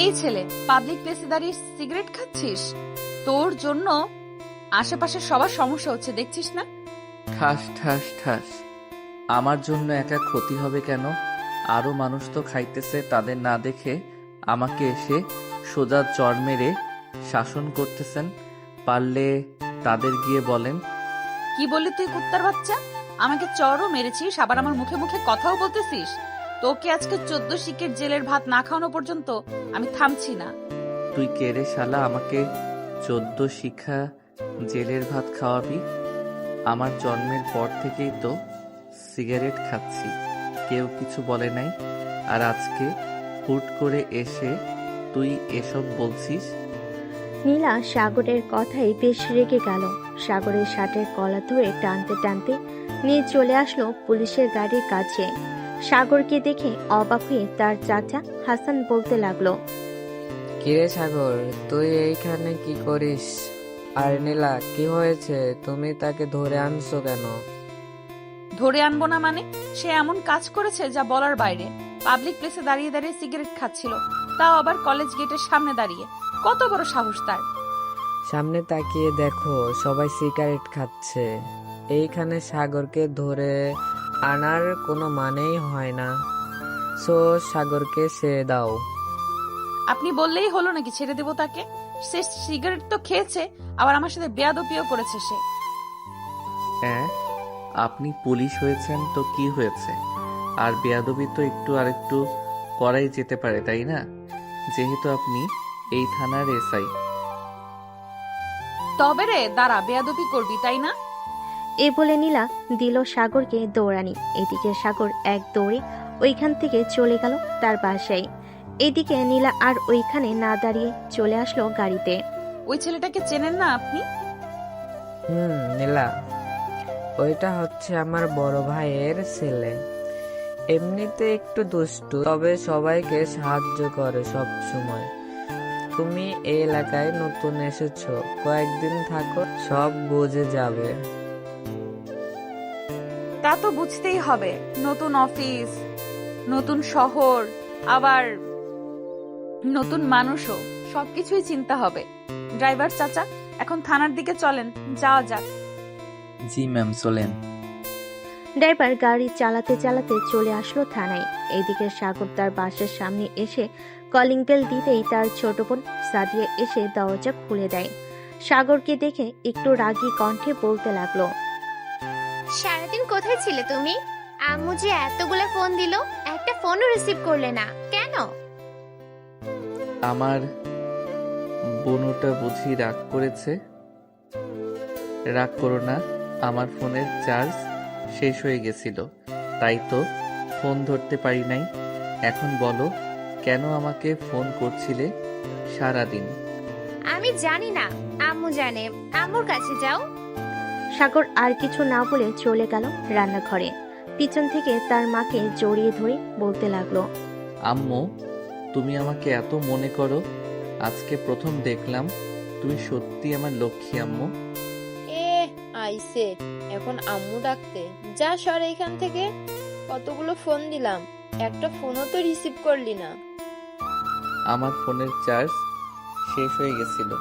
এই ছেলে, পাবলিক প্লেসে দাঁড়িয়ে সিগারেট খাচ্ছিস? তোর জন্য আশেপাশে সবার সমস্যা হচ্ছে, দেখছিস না? ঠাস ঠাস ঠাস। আমার জন্য একা ক্ষতি হবে কেন? আরো মানুষ তো খাইতেছে, তাদের না দেখে আমাকে এসে সোজা চড় মেরে শাসন করতেছেন। পারলে তাদের গিয়ে বলেন। কি বললি তুই, কুত্তার বাচ্চা? আমাকে চরও মেরেছিস, আবার আমার মুখে মুখে কথাও বলতেছিস? তোকে আজকে 14 শিকের জেলের ভাত না খাওয়ানো পর্যন্ত আমি থামছি না। তুই কে রে শালা, আমাকে 14 শিখা জেলের ভাত খাওয়াবি? আমার জন্মের পর থেকেই তো সিগারেট খাচ্ছি, কেউ কিছু বলে নাই। আর আজকে হুট করে এসে তুই এসব বলছিস? নীলা সাগরের কথাই বেশ রেগে গেল। সাগরের শার্টের কলা ধরে টানতে টানতে নিয়ে চলে আসলো পুলিশের গাড়ির কাছে। সাগরকে দেখে অবাক হয়ে তার চাচা হাসান বলতে লাগলো, কিরে সাগর, তুই এইখানে কি করিস? আর নীলা, কি হয়েছে? তুমি তাকে ধরে আনছো কেন? ধরে আনবো না মানে? সে এমন কাজ করেছে যা বলার বাইরে। পাবলিক প্লেসে দাঁড়িয়ে দাঁড়িয়ে সিগারেট খাচ্ছিল, তাও আবার কলেজ গেটের সামনে দাঁড়িয়ে। কত বড় সাহস তার! সামনে তাকিয়ে দেখো, সবাই সিগারেট খাচ্ছে। এইখানে সাগরকে ধরে আনার কোনো মানেই হয় না। সো সাগরকে ছেড়ে দাও। আপনি বললেই হলো নাকি ছেড়ে দেবো তাকে? সে সিগারেট তো খেয়েছে, আবার আমার সাথে বেয়াদবিও করেছে সে। হ্যাঁ, আপনি পুলিশ হয়েছেন তো কি হয়েছে? আর বেয়াদবি তো একটু আরেকটু করাই যেতে পারে, তাই না? যেহেতু আপনি এই থানার এসআই। তবে রে দাঁড়া, বেয়াদবি করবি তাই না? এ বলে নীলা দিল সাগরকে দৌড়ানি। এদিকে সাগর এক দৌড়ে ওইখান থেকে চলে গেল তার বাসায়। এদিকে নীলা আর ওইখানে না দাঁড়িয়ে চলে আসলো গাড়িতে। ওই ছেলেটাকে চেনেন না আপনি? নীলা, ওইটা হচ্ছে আমার বড় ভাইয়ের ছেলে। এমনিতে একটু দুষ্টু, তবে সবাইকে সাহায্য করে সব সময়। তুমি এই এলাকায় নতুন এসেছো, কয়েকদিন থাকো, সব বুঝে যাবে। তা তো বুঝতেই হবে। নতুন অফিস, নতুন শহর, আবার নতুন মানুষও, সবকিছুই চিন্তা হবে। ড্রাইভার চাচা, এখন থানার দিকে চলেন, যাওয়া যাক। জি ম্যাম, চলেন। ড্রাইভার গাড়ি চালাতে চালাতে চলে আসলো থানায়। এদিকে সাগর তার বাসার সামনে এসে কলিং বেল দিতেই তার ছোট বোন সাদিয়া এসে দরজা খুলে দেয়। সাগরকে দেখে একটু রাগী কণ্ঠে বলতে লাগলো, সারাদিন কোথায় ছিলে তুমি? আম্মু যে এতগুলো ফোন দিল, একটা ফোনও রিসিভ করলে না কেন? আমার বোনটা বুঝি রাগ করেছে। রাগ করো না, আমার ফোনের চার্জ শেষ হয়ে গেছিল, তাই তো ফোন ধরতে পারি নাই। এখন বলো, কেন আমাকে ফোন করছিলে সারাদিন? আমি জানি না, আম্মু জানে। আম্মুর কাছে যাও। সাগর আর কিছু না বলে চলে গেল রান্নাঘরে। পিছন থেকে তার মাকে জড়িয়ে ধরে বলতে লাগলো, আম্মু, তুমি আমাকে এত মনে করো। আজকে প্রথম দেখলাম তুমি সত্যি আমার লক্ষ্মী আম্মু। এ আইসে এখন আম্মু ডাকতে? যা সর এখান থেকে। কতগুলো ফোন দিলাম, একটা ফোনও তো রিসিভ করলি না। আমার ফোনের চার্জ শেষ হয়ে গেছিল,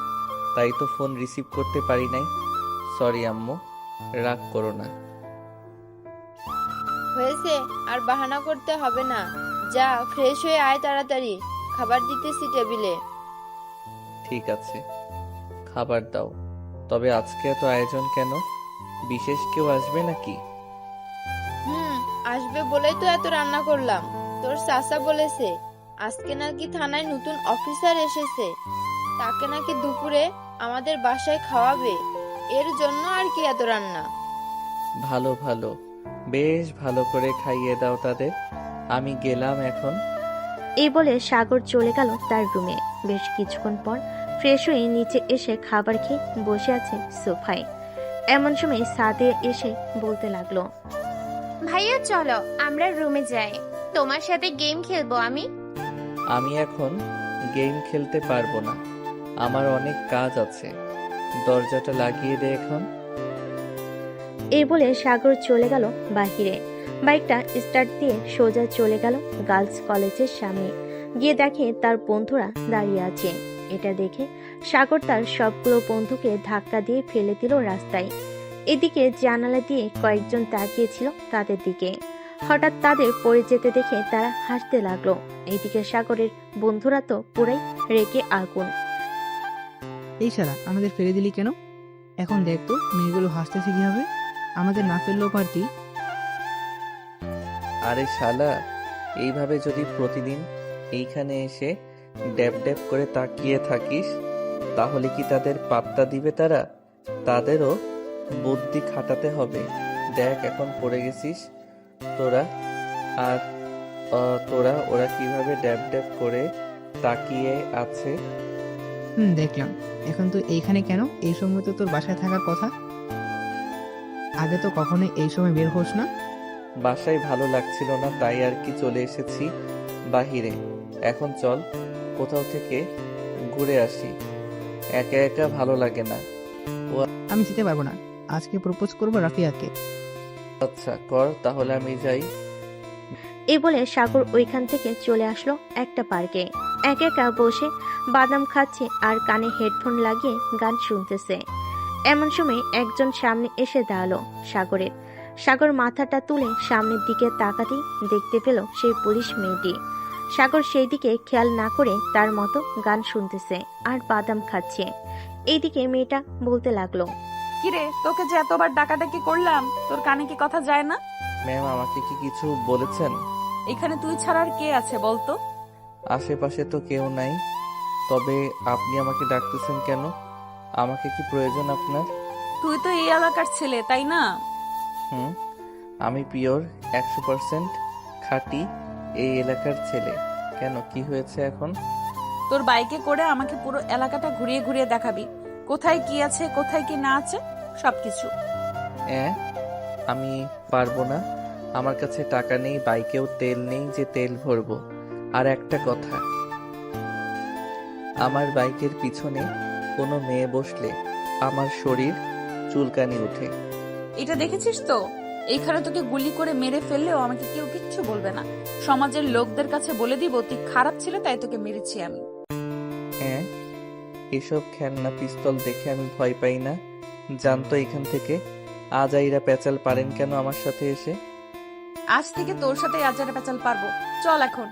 তাই তো ফোন রিসিভ করতে পারি নাই। সরি আম্মু, রাগ করো না। হয়েছে, আর বাহানা করতে হবে না। যা ফ্রেশ হয়ে আয় তাড়াতাড়ি, খাবার দিতেছি টেবিলে। ঠিক আছে, খাবার দাও। তবে আজকে এত আয়োজন কেন? বিশেষ কেউ আসবে নাকি? আসবে বলেই তো এত রান্না করলাম। তোর চাচা বলেছে আজকে নাকি থানায় নতুন অফিসার এসেছে, তাকে নাকি দুপুরে আমাদের বাসায় খাওয়াবে। এর জন্য আর কি এত রান্না। ভালো ভালো, বেশ ভালো করে খাইয়ে দাও তাদের। আমি গেলাম এখন। এই বলে সাগর চলে গেল তার রুমে। বেশ কিছুক্ষণ পর ফ্রেশ হয়ে নিচে এসে খাবার খেয়ে বসে আছে সোফায়। এমন সময় সাদিয়া এসে বলতে লাগলো, ভাইয়া চলো আমরা রুমে যাই, তোমার সাথে গেম খেলবো আমি। আমি এখন গেম খেলতে পারবো না, আমার অনেক কাজ আছে। দরজাটা লাগিয়ে দে এখন। এই বলে সাগর চলে গেল বাহিরে। বাইকটা স্টার্ট দিয়ে সোজা চলে গেল গার্লস কলেজের সামনে। গিয়ে দেখে তার বন্ধুরা দাঁড়িয়ে আছে। এটা দেখে সাগর তার সবগুলো বন্ধুকে ধাক্কা দিয়ে ফেলে দিল রাস্তায়। এদিকে জানালা দিয়ে কয়েকজন তাকিয়েছিল তাদের দিকে। হঠাৎ তাদের পড়ে যেতে দেখে তারা হাসতে লাগলো। এইদিকে সাগরের বন্ধুরা তো পুরাই রেগে আগুন। এই শালা, আমাদের ফেলে দিলি কেন? এখন দেখ তো মেয়েগুলো হাসতেছে কিভাবে। আমাদের না ফেললেও পারতি। আরে শালা, এইভাবে যদি প্রতিদিন এইখানে এসে ড্যাব ড্যাব করে তাকিয়ে থাকিস তাহলে কি তাদের পাত্তা দিবে তারা? তাদেরও বুদ্ধি খাটাতে হবে। দেখ এখন পড়ে গেছিস তোরা, আর ওরা কিভাবে ড্যাব ড্যাব করে তাকিয়ে আছে। দেখলাম। এখন তো এইখানে কেন? এই সময় তো তোর বাসায় থাকার কথা। আগে তো কখনোই এই সময় বের হোস না। বাসায় ভালো লাগছিল না, তাই আর কি চলে এসেছি বাহিরে। এখন চল কোথাও থেকে ঘুরে আসি, একা একা ভালো লাগে না। আমি যেতে পারবো না। আজকে প্রপোজ করবো রাফিয়াকে। আচ্ছা কর, তাহলে আমি যাই। এই বলে সাগর ওইখান থেকে চলে আসলো একটা পার্কে। একা একা বসে বাদাম খাচ্ছে আর কানে হেডফোন লাগিয়ে গান শুনতেছে। এমন সময় একজন সামনে এসে দাঁড়ালো সাগরের। সাগর মাথাটা তুলে সামনের দিকে তাকাতেই দেখতে পেল সেই পুলিশ মেয়েটি। সাগর সেই দিকে খেয়াল না করে তার মতো গান শুনতেছে আর বাদাম খাচ্ছে। এইদিকে মেয়েটা বলতে লাগলো, কিরে, তোকে যে এতবার ডাকাডাকি করলাম, তোর কানে কি কথা যায় না? ম্যাম আমাকে কি কিছু বলেছেন? এখানে তুই ছাড়া আর কে আছে বলতো? আশেপাশে তো কেউ নাই, তবে আপনি আমাকে ডাকতেছেন কেন? আমাকে কি প্রয়োজন আপনার? তুই তো এই এলাকার ছেলে, তাই না? হুম, আমি পিওর 100% খাঁটি এই এলাকার ছেলে। কেন, কি হয়েছে এখন? তোর বাইকে করে আমাকে পুরো এলাকাটা ঘুরিয়ে ঘুরিয়ে দেখাবি, কোথায় কি আছে কোথায় কি না আছে সবকিছু। আমি পারবো না, আমার কাছে টাকা নেই, বাইকেও তেল নেই যে তেল ভরবো। আর একটা কথা, আমার বাইকের পিছনে কোনো মেয়ে বসলে আমার শরীর চুলকানি ওঠে। এটা দেখেছিস তো, এইখানে তোকে গুলি করে মেরে ফেললেও আমাকে কেউ কিচ্ছু বলবে না। সমাজের লোকদের কাছে বলে দিব তুই খারাপ ছিল তাই তোকে মেরেছি আমি। এসব খেলনা পিস্তল দেখে আমি ভয় পাই না, জানতো এখান থেকে। আজাইরা পেঁচাল পারেন কেন আমার সাথে এসে? আজ থেকে তোর সাথে আজারে পেঁচাল পারবো, চল এখন।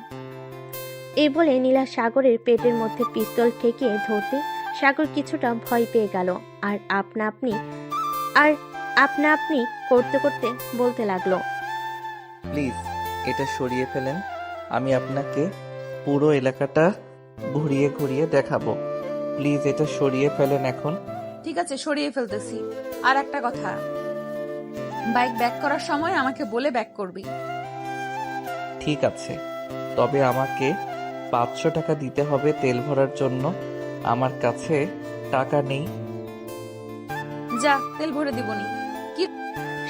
এই বলে নীলা সাগরের পেটের মধ্যে পিস্তল ঠেকিয়ে ধরতে সাগর কিছুটা ভয় পেয়ে গেল। আর আপনা আপনি করতে করতে বলতে লাগলো, প্লিজ এটা সরিয়ে ফেলেন, আমি আপনাকে পুরো এলাকাটা ঘুরিয়ে ঘুরিয়ে দেখাবো। প্লিজ এটা সরিয়ে ফেলেন এখন। ঠিক আছে, সরিয়ে ফেলতেছি। আর একটা কথা, বাইক ব্যাক করার সময় আমাকে বলে ব্যাক করবি। ঠিক আছে, তবে আমাকে 500 টাকা দিতে হবে তেল ভরার জন্য। আমার কাছে টাকা নেই। যা, তেল ভরে দিবনি।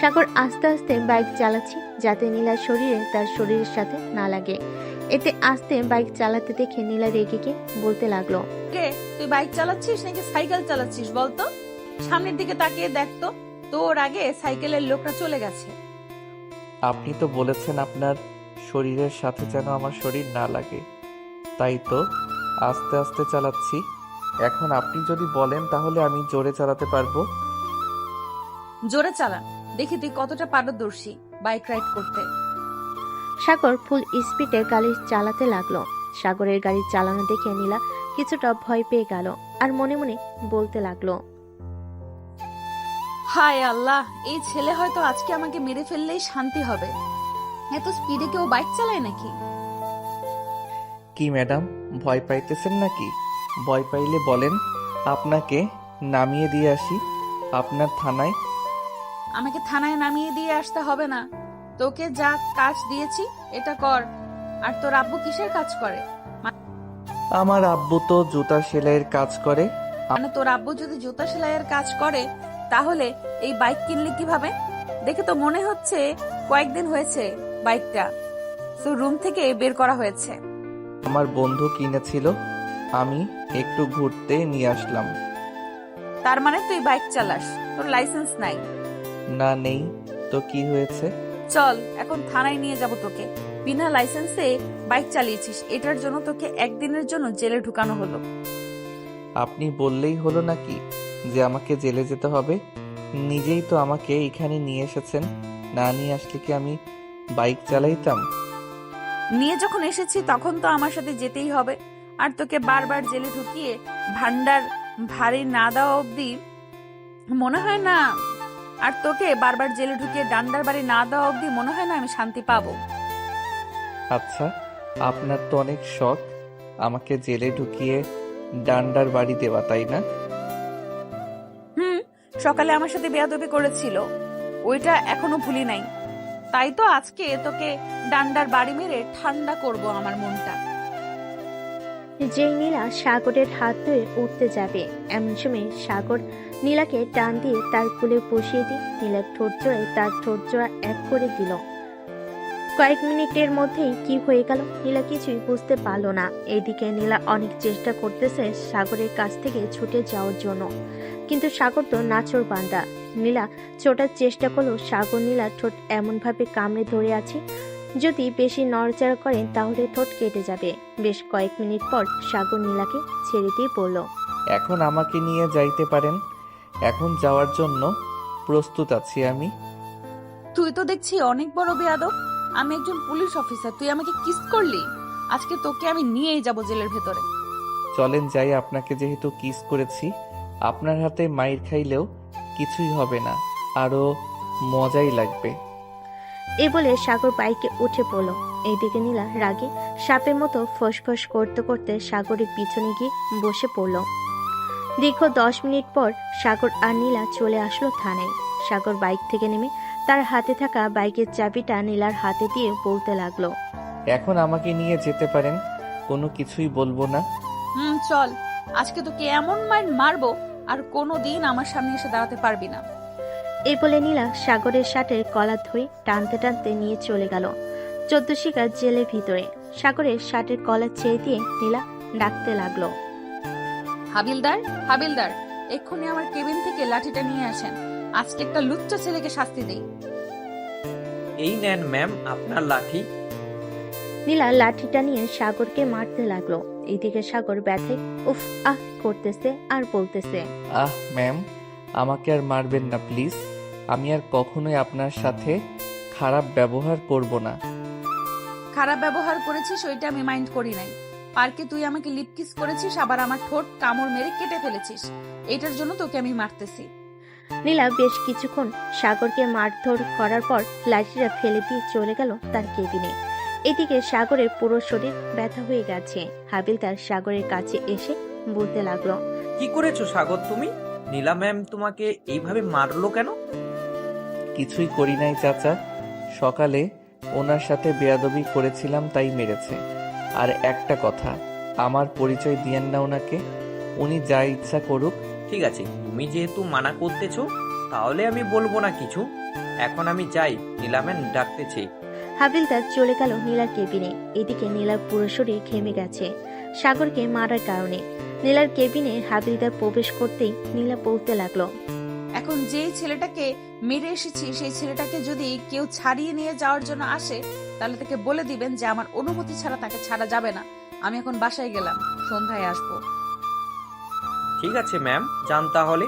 সাগর আস্তে আস্তে বাইক চালাচ্ছে যাতে নীলার শরীরে তার শরীরের সাথে না লাগে। এতে আস্তে বাইক চালাতে দেখে নীলা রেগে গিয়ে বলতে লাগলো, কে, তুই বাইক চালাচ্ছিস নাকি সাইকেল চালাচ্ছিস বলতো? সামনের দিকে তাকিয়ে দেখ তো, তোর আগে সাইকেলের লোকটা চলে গেছে। আপনি তো বলেছেন আপনার শরীরের সাথে যেন আমার শরীর না লাগে, তাই তো আস্তে আস্তে চালাচ্ছি। এখন আপনি যদি বলেন তাহলে আমি জোরে চালাতে পারবো। জোরে চালা, দেখি তুই কতটা পারদর্শী বাইক রাইড করতে। সাগর ফুল স্পিডে গাড়ি চালাতে লাগলো। সাগরের গাড়ি চালানো দেখে নীলা কিছুটা ভয় পেয়ে গেল আর মনে মনে বলতে লাগলো, হায় আল্লাহ, এই ছেলে হয়তো আজকে আমাকে মেরে ফেললেই শান্তি হবে। এত স্পিডে কেউ বাইক চালায় নাকি? কি ম্যাডাম, ভয় পাইতেছেন নাকি? ভয় পাইলে বলেন, আপনাকে নামিয়ে দিয়ে আসি আপনার থানায়। আমাকে থানায় নামিয়ে দিয়ে আসতে হবে না, তোকে যা কাজ দিয়েছি এটা কর। আর তোর আব্বু কিসের কাজ করে? আমার আব্বু তো জুতা সেলাইয়ের কাজ করে। মানে তোর আব্বু যদি জুতা সেলাইয়ের কাজ করে তাহলে এই বাইক কিনলে কিভাবে? দেখে তো মনে হচ্ছে কয়েকদিন হয়েছে বাইকটা তো রুম থেকে বের করা হয়েছে। আমার বন্ধু কিনেছিল, আমি একটু ঘুরতে নিয়ে আসলাম। তার মানে তুই বাইক চালাস, তোর লাইসেন্স নাই? না নেই তো কি হয়েছে? চল এখন থানায় নিয়ে যাব তোকে। বিনা লাইসেন্সে বাইক চালিয়েছিস, এটার জন্য তোকে একদিনের জন্য জেলে ঢুকানো হলো। আপনি বললেই হলো নাকি যে আমাকে জেলে যেতে হবে? নিজেই তো আমাকে এখানে নিয়ে এসেছেন, না নিয়ে আসলে কি আমি বাইক চালাইতাম? নিয়ে যখন এসেছি তখন তো আমার সাথে যেতেই হবে। আর তোকে বারবার জেলে ঢুকিয়ে ভান্ডার ভারী না দেওয়া অবধি মনে হয় না, আর তোকে বারবার জেলে ঢুকিয়ে ডান্ডার বাড়ি না দেওয়া অবধি মনে হয় না আমি শান্তি পাবো। আচ্ছা, আপনার তো অনেক শখ আমাকে জেলে ঢুকিয়ে ডান্ডার বাড়ি দেওয়া, তাই না? সকালে আমার সাথে বেয়াদবি করেছিল, ওইটা এখনো ভুলি নাই। তাই তো আজকে তোকে ডান্ডার বাড়ি মেরে ঠান্ডা করব আমার মনটা। যেই নীলা সাগরের হাত ধরে উঠতে যাবে এমন সময় সাগর নীলাকে টান দিয়ে তার কোলে বসিয়ে দিয়ে নীলার ঠোঁট জোড়ায় তার ঠোঁট জোড়া এক করে দিল। কয়েক মিনিটের মধ্যেই কি হয়ে গেল নীলা কিছুই বুঝতে পারল না। এইদিকে নীলা অনেক চেষ্টা করতেছে সাগরের কাছ থেকে ছুটে যাওয়ার জন্য, কিন্তু সাগর তো নাচর বান্দা। নীলা ছোটার চেষ্টা করলো, সাগর নীলার ঠোঁট এমন ভাবে কামড়ে ধরে আছে, যদি বেশি নড়চড়া করেন তাহলে ঠোঁট কেটে যাবে। বেশ কয়েক মিনিট পর সাগর নীলাকে ছেড়ে দিয়ে বলল, এখন আমাকে নিয়ে যাইতে পারেন, এখন যাওয়ার জন্য প্রস্তুত আছি আমি। তুই তো দেখছি অনেক বড় বেয়াদব। আমি একজন পুলিশ অফিসার, তুই আমাকে কিস করলি। আজকে তোকে আমি নিয়েই যাব জেলের ভেতরে। চলেন যাই, আপনাকে যেহেতু কিস করেছি আপনার হাতে মাইর খাইলেও কিছুই হবে না, আরো মজাই লাগবে। এ বলে সাগর বাইকে উঠে পড়ল। এইদিকে নীলা রাগে সাপের মতো ফসফস করতে করতে সাগরের পিছনে গিয়ে বসে পড়ল। দীর্ঘ 10 মিনিট পর সাগর আর নীলা চলে আসলো থানায়। সাগর বাইক থেকে নেমে তার হাতে থাকা বাইকের চাবিটা নীলার হাতে দিয়ে বলতে লাগলো, এখন আমাকে নিয়ে যেতে পারেন, কোনো কিছুই বলবো না। চল, আজকে তোকে এমন মার মারবো আর কোনোদিন আমার সামনে এসে দাঁড়াতে পারবি না। এই বলে নীলা সাগরের শার্টের কলার ধরে টানতে টানতে নিয়ে চলে গেল 14 শিকার জেলের ভিতরে। সাগরের শার্টের কলার ছেড়ে দিয়ে নীলা ডাকতে লাগলো, হাবিলদার, হাবিলদার, এক্ষুনি আমার কেবিন থেকে লাঠিটা নিয়ে আসেন। আজকে একটা লুচ্চা ছেলেকে শাস্তি দেই। এই নেন ম্যাম আপনার লাঠি। নীলা লাঠিটা নিয়ে সাগরকে মারতে লাগলো। এইদিকে সাগর ব্যথায় উফ আহ করতেছে আর বলতেছে, আহ ম্যাম, আমাকে আর মারবেন না প্লিজ, আমি আর কখনোই আপনার সাথে খারাপ ব্যবহার করব না। খারাপ ব্যবহার করেছিস ওইটা আমি মাইন্ড করি নাই। পার্কে তুই আমাকে লিপ কিস করেছিস, আবার আমার ঠোঁট কামড় মেরে কেটে ফেলেছিস, এটার জন্য তোকে আমি মারতেছি। নীলা বেশ কিছুক্ষণ সাগরকে মারধর করার পর লাঠিটা ফেলে দিয়ে চলে গেল তার কেবিনে। এদিকে সাগরের পুরো শরীর ব্যথা হয়ে গেছে। হাবিলদার সাগরের কাছে এসে বলতে লাগলো, কি করেছো সাগর তুমি? নীলা ম্যাম তোমাকে এইভাবে মারলো কেন? কিছুই করি নাই চাচা, সকালে ওনার সাথে বেয়াদবি করেছিলাম তাই মেরেছে। আর একটা কথা, আমার পরিচয় দিয়েন না ওনাকে, উনি যা ইচ্ছা করুক। ঠিক আছে, তুমি যেহেতু মানা করতেছো তাহলে আমি বলবো না কিছু। এখন আমি যাই, নীলা ম্যাম ডাকতেছে। হাবিলদার চলে গেল নীলার কেবিনে। এদিকে নীলার পুরো শরীর ঘেমে গেছে সাগরকে মারার কারণে। নীলার কেবিনে হাবিলদার প্রবেশ করতেই নীলা বলতে লাগলো, এখন যেই ছেলেটাকে মেরে এসেছি সেই ছেলেটাকে যদি কেউ ছাড়িয়ে নিয়ে যাওয়ার জন্য আসে তাহলে তাকে বলে দিবেন যে আমার অনুমতি ছাড়া তাকে ছাড়া যাবে না। আমি এখন বাসায় গেলাম, সন্ধ্যায় আসবো। ঠিক আছে ম্যাম, যান তাহলে।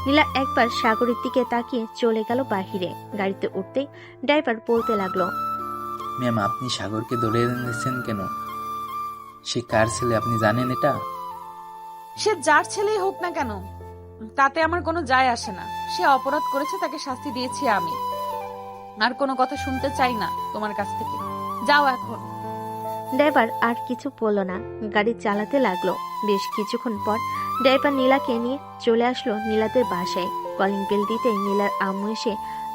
নীলা একবার সাগরের দিকে তাকিয়ে চলে গেল বাহিরে। গাড়িতে উঠতেই ড্রাইভার বলতে লাগলো, ম্যাম, আপনি সাগরকে ধরে এনেছেন কেন? সে কার ছেলে আপনি জানেন এটা? সে যার ছেলেই হোক না কেন তাতে আমার কোনো যায় আসে না। সে অপরাধ করেছে, তাকে শাস্তি দিয়েছি আমি। আর কোনো কথা শুনতে চাই না তোমার কাছ থেকে, যাও এখন। ড্রাইভার আর কিছু বলল না, গাড়ি চালাতে লাগলো। বেশ কিছুক্ষণ পর ড্রাইভার নীলাকে নিয়ে চলে আসলো নীলাদের বাসায়। কলিং বেল দিতেই নীলার আম্মু এসে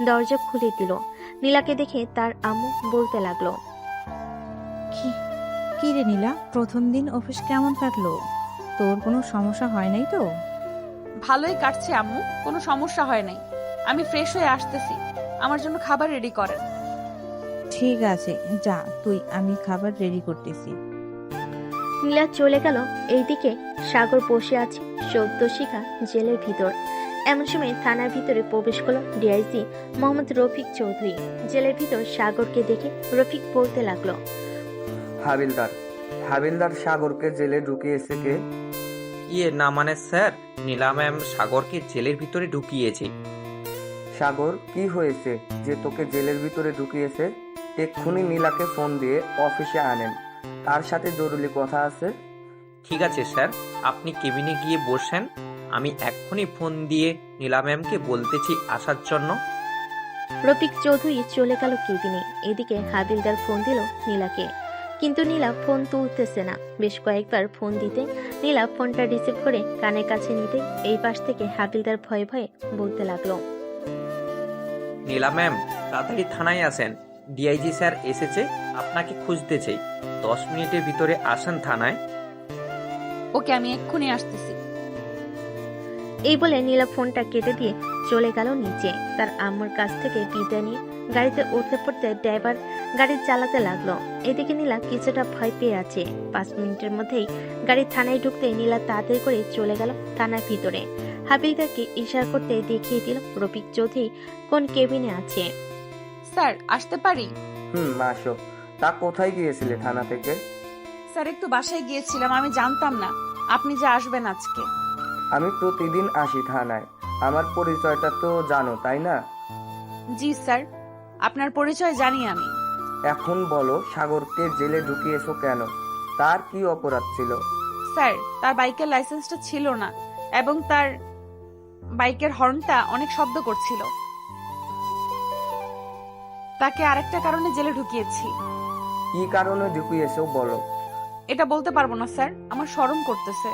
দরজা খুলে দিল। নীলাকে দেখে তার আম্মু বলতে লাগলো, কি রে নীলা, প্রথম দিন অফিস কেমন কাটলো? তোর কোনো সমস্যা হয় নাই তো? ভালোই কাটছে আম্মু, কোনো সমস্যা হয় নাই। আমি ফ্রেশ হয়ে আসতেছি, আমার জন্য খাবার রেডি করেন। ঠিক আছে যা তুই, আমি খাবার রেডি করতেছি। নীলা চলে গেল। এইদিকে সাগর বসে আছে 14 শিখা জেলের ভিতর। এমন সময় থানার ভিতরে প্রবেশ করলো ডিআইজি মোহাম্মদ রফিক চৌধুরী। জেলের ভিতর সাগরকে দেখে রফিক বলতে লাগলো, হাবিলদার সাগরকে জেলে ঢুকিয়েছে কে? না মানে স্যার, নীলা ম্যাম সাগরকে জেলের ভিতরে ঢুকিয়েছে। সাগর, কি হয়েছে যে তোকে জেলের ভিতরে ঢুকিয়েছে? এক্ষুনি নীলাকে ফোন দিয়ে অফিসে আনেন, তার সাথে জরুরি কথা আছে। ঠিক আছে স্যার, আপনি কেবিনে গিয়ে বসেন, আমি এক্ষুনি ফোন দিয়ে নীলা ম্যামকে বলতেছি আসার জন্য। রফিক চৌধুরী চলে গেল কেবিনে। এদিকে হাবিলদার ফোন দিল নীলাকে, কিন্তু নীলা ফোন তুলতেছে না। বেশ কয়েকবার ফোন দিতে নীলা ফোনটা রিসিভ করে কানের কাছে নিতে এই পাশ থেকে হাবিলদার ভয়ে ভয়ে বলতে লাগলো, নীলা ম্যাম তাড়াতাড়ি থানায় আসেন, ডিআইজি স্যার এসেছে, আপনাকে খুঁজতেছে। 10 মিনিটের ভিতরে আসেন থানায়। ওকে, আমি এক্ষুনি আসতেছি। এই বলে নীলা ফোনটা কেটে দিয়ে চলে গেল নিচে। তার আম্মুর কাছ থেকে বিদায় নিয়ে গাড়িতে উঠতে পড়তে ড্রাইভার গাড়ি চালাতে লাগলো। এদিকে নীলা কিছুটা ভয় পেয়ে আছে। 5 মিনিটের মধ্যেই গাড়ি থানায় ঢুকতে নীলা তাড়াতাড়ি করে চলে গেল থানার ভিতরে। হাবিলদারকে ইশারা করতে দেখিয়ে দিল রফিক চৌধুরী কোন কেবিনে আছে। স্যার, আসতে পারি? আসো। তা কোথায় গিয়েছিলে থানা থেকে? স্যার, একটু বাসায় গিয়েছিলাম, আমি জানতাম না আপনি যে আসবেন আজকে। আমি প্রতিদিন আসি থানায়, আমার পরিচয়টা তো জানো তাই না? জি স্যার, আপনার পরিচয় জানি আমি। এখন বলো, সাগরকে জেলে ঢুকিয়েছো কেন? তার কি অপরাধ ছিল? স্যার, তার বাইকের লাইসেন্সটা ছিল না এবং তার বাইকের হর্নটা অনেক শব্দ করছিল। তাকে আরেকটা কারণে জেলে ঢুকিয়েছি। কি কারণে ঢুকিয়েছো বলো? এটা বলতে পারবো না স্যার, আমার শরম করতেছে।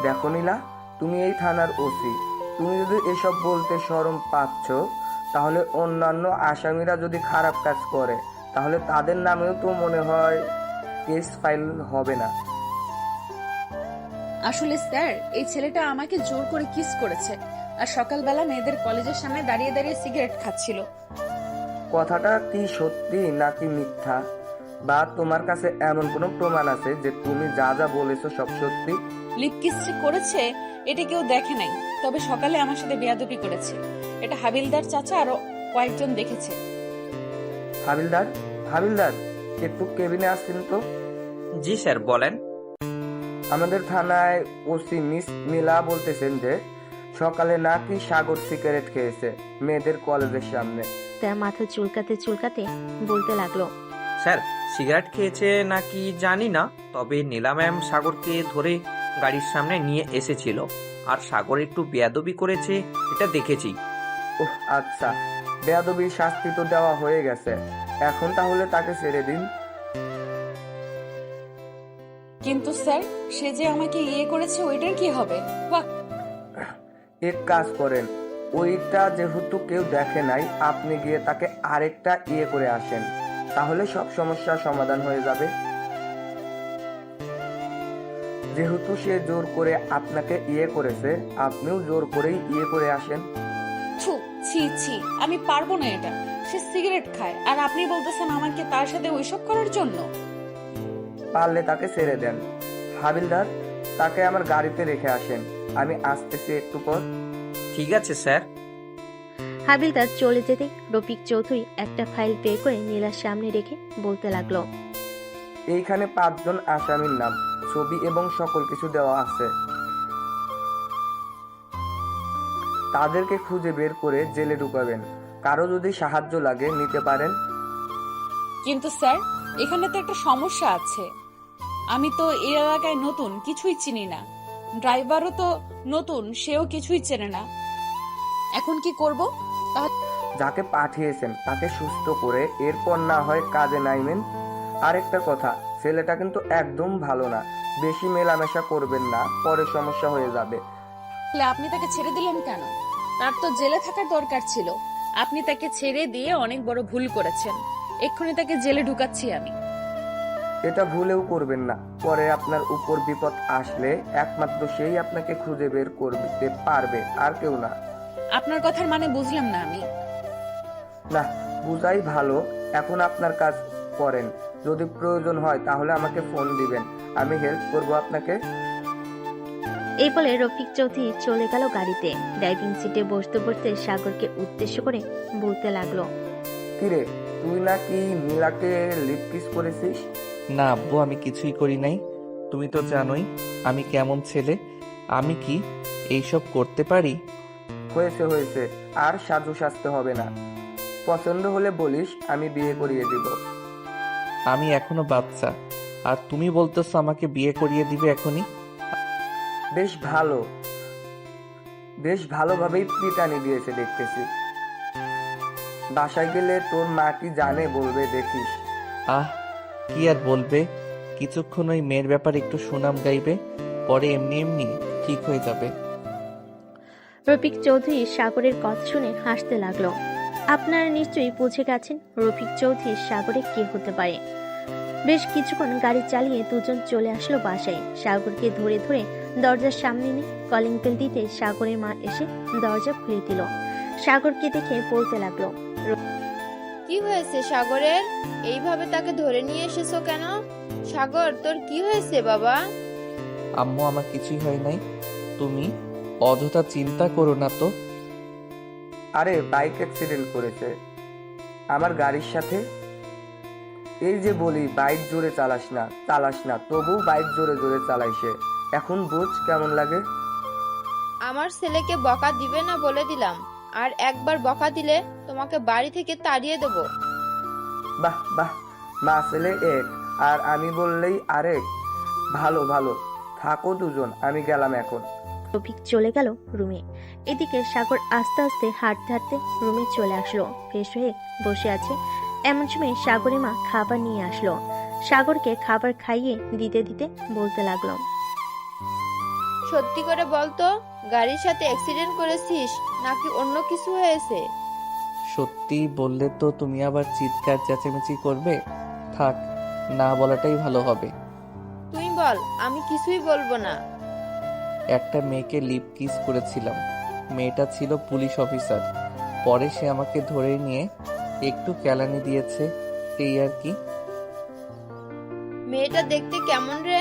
দেখো নীলা, তুমি এই থানার ওসি, তুমি যদি এসব বলতে শরম পাচ্ছ, তাহলে অন্যান্য আসামিরা যদি খারাপ কাজ করে তাহলে তাদের নামেও তো মনে হয় কেস ফাইল হবে না। আসলে স্যার, এই ছেলেটা আমাকে জোর করে কিস করেছে আর সকালবেলা মেয়েদের কলেজের সামনে দাঁড়িয়ে দাঁড়িয়ে সিগারেট খাচ্ছিল। কথাটা কি সত্যি নাকি মিথ্যা? বা তোমার কাছে এমন কোনো প্রমাণ আছে যে তুমি যা যা বলেছো সব সত্যি? লিপ কিস যে করেছে এটা কেউ দেখে নাই, তবে সকালে আমার সাথে বেয়াদবি করেছে। এটা হাবিলদার চাচা আরো কয়েকজন দেখেছে। হাবিলদার, একটু কেবিনে আসছেন তো? জি স্যার, বলেন। আমাদের থানায় ওসি মিস নীলা বলতেছেন যে সকালে নাকি সাগর সিগারেট খেয়েছে মেয়েদের কলেজের সামনে। তার মাথা চুলকাতে চুলকাতে বলতে লাগলো, স্যার, সিগারেট খেয়েছে নাকি জানি না, তবে নীলা ম্যাম সাগরকে ধরে গাড়ির সামনে নিয়ে এসেছিল আর সাগর একটু বেয়াদবি করেছে, এটা দেখেছি। ওহ আচ্ছা, বেয়াদবির শাস্তি তো দেওয়া হয়ে গেছে, এখন তাহলে তাকে ছেড়ে দিন। কিন্তু স্যার, সে যে আমাকে করেছে ওইটার কি হবে? এক কাজ করেন, ওইটা যেহেতু কেউ দেখে নাই, আপনি গিয়ে তাকে আরেকটা করে আসেন, তাহলে সব সমস্যার সমাধান হয়ে যাবে। যেহেতু সে জোর করে আপনাকে করেছে, আপনিও জোর করেই করে আসেন। ছি ছি, আমি পারবো না এটা। সে সিগারেট খায় আর আপনি বলতেছেন আমাকে তার সাথে ওইসব করার জন্য? পারলে তাকে ছেড়ে দেন। হাবিলদার, তাকে আমার গাড়িতে রেখে আসেন, আমি আসতেছি একটু পর। ঠিক আছে স্যার। হাবিলদার চলে যেতে রফিক চৌধুরী একটা ফাইল বের করে নীলার সামনে রেখে বলতে লাগলো, এইখানে 5 জন আসামির নাম, ছবি এবং সকল কিছু দেওয়া আছে। তাদেরকে খুঁজে বের করে জেলে ঢুকাবেন। কারো যদি সাহায্য লাগে নিতে পারেন। কিন্তু স্যার, এখানে তো একটা সমস্যা আছে। আমি তো এই এলাকায় নতুন, কিছুই চিনি না। ড্রাইভারও তো নতুন, সেও কিছুই চেনে না। এখন কি করব? যাকে পাঠিয়েছেন তাকে সুস্থ করে এরপর না হয় কাজে নাইবেন। আরেকটা কথা, ছেলেটা কিন্তু একদম ভালো না, বেশি মেলামেশা করবেন না, পরে সমস্যা হয়ে যাবে। আপনি তাকে ছেড়ে দিলেন কেন? তার তো জেলে থাকার দরকার ছিল। আপনি তাকে ছেড়ে দিয়ে অনেক বড় ভুল করেছেন। এক্ষুনি তাকে জেলে ঢুকাচ্ছি আমি। এটা ভুলেও করবেন না, পরে আপনার উপর বিপদ আসলে একমাত্র সেই আপনাকে খুঁজে বের করতে পারবে, আর কেউ না। আপনার কথার মানে বুঝলাম না আমি। না, বুঝাই ভালো। এখন আপনার কাজ করেন, যদি প্রয়োজন হয় তাহলে আমাকে ফোন দিবেন, আমি হেল্প করব আপনাকে। এই বলে রফিক চৌধুরী চলে গেল গাড়িতে। ড্রাইভিং সিটে বসতে বসতে সাগরকে উদ্দেশ্য করে বলতে লাগলো, কিরে, তুই নাকি নীলাকে লিপ কিস করেছিস? না আব্বু, আমি কিছুই করি নাই। তুমি তো জানোই আমি কেমন ছেলে। আমি কি এইসব করতে পারি? হয়েছে হয়েছে, আর সাজু সাজতে হবে না। পছন্দ হলে বলিস, আমি বিয়ে করিয়ে দিব। আমি এখনো বাচ্চা, আর তুমি বলতেছো আমাকে বিয়ে করিয়ে দিবে এখনই? বেশ ভালো, বেশ ভালোভাবেই পিটানি দিয়েছে দেখতেছি। বাসায় গেলে তোর মা কি জানে বলবে দেখিস। আহ, কি আর বলবে, কিছুক্ষণ ওই মেয়ের ব্যাপারে একটু সুনাম গাইবে, পরে এমনি এমনি ঠিক হয়ে যাবে। রফিক চৌধুরী সাগরের কথা শুনে হাসতে লাগলো। আপনারা নিশ্চয়ই বুঝে গেছেন রফিক চৌধুরী সাগরে কে হতে পারে। বেশ কিছুক্ষণ গাড়ি চালিয়ে দুজন চলে আসলো বাসায়। সাগরকে ধরে ধরে দরজার সামনে নিয়ে কলিং বেল দিতে সাগরের মা এসে দরজা খুলে দিল। সাগরকে দেখে বলতে লাগলো, কি হয়েছে সাগরের? এইভাবে তাকে ধরে নিয়ে এসেছো কেন? সাগর, তোর কি হয়েছে বাবা? আম্মু, আমার কিছুই হয় নাই, তুমি অযথা চিন্তা করো না তো। আরে বাইক অ্যাক্সিডেন্ট করেছে আমার গাড়ির সাথে। এই যে বলি বাইক জোরে চালাস না, তবু বাইক জোরে জোরে চালাইছে। এখন বুঝ কেমন লাগে। আমার ছেলেকে বকা দিবে না বলে দিলাম, আর একবার বকা দিলে তোমাকে বাড়ি থেকে তাড়িয়ে দেব। বাহ বাহ, মা ছেলে এক, আর আমি বললেই আরেক। ভালো ভালো, থাকো দুজন, আমি গেলাম এখন। রফিক চলে গেল রুমে। এদিকে সাগর আস্তে আস্তে হাঁটতে হাঁটতে রুমে চলে আসলো। ফ্রেশ হয়ে বসে আছে, এমন সময় সাগরের মা খাবার নিয়ে আসলো। সাগরকে খাবার খাইয়ে দিতে দিতে বলতে লাগলো, সত্যি করে বলতো, গাড়ির সাথে অ্যাক্সিডেন্ট করেছিস নাকি অন্য কিছু হয়েছে? সত্যি বললে তো তুমি আবার চিৎকার চেঁচামেচি করবে। থাক, না বলাটাই ভালো হবে। তুই বল, আমি কিছুই বলবো না। একটা মেয়েকে লিপ কিস করেছিলাম। মেয়েটা ছিল পুলিশ অফিসার। পরে সে আমাকে ধরে নিয়ে একটু কেলানি দিয়েছে, এই আর কি। মেয়েটা দেখতে কেমন রে?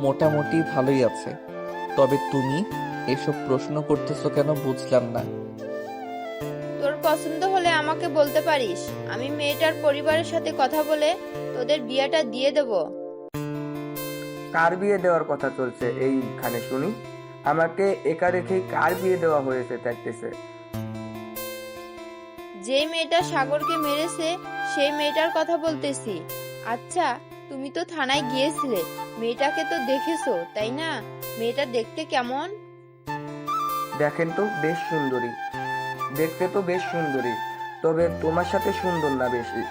মোটামুটি ভালোই আছে। তবে তুমি এসব প্রশ্ন করতেছো কেন বুঝলাম না। তোর পছন্দ হলে আমাকে বলতে পারিস, আমি মেয়েটার পরিবারের সাথে কথা বলে তোদের বিয়েটা দিয়ে দেব। কার বিয়ে দেওয়ার কথা চলছে এইখানে শুনি? আমাকে একা রেখেই কার বিয়ে দেওয়া হয়েছে দেখতেছে? যে মেয়েটা সাগরকে মেরেছে সেই মেয়েটার কথা বলতেছি। আচ্ছা, তুমি তো থানায় গিয়েছিলে, মেয়েটাকে তো দেখেছো তাই না? মেয়েটা দেখতে কেমন? দেখেন তো, বেশ সুন্দরী, দেখতে তো বেশ সুন্দরী, তবে তোমার সাথে সুন্দর না বেশি।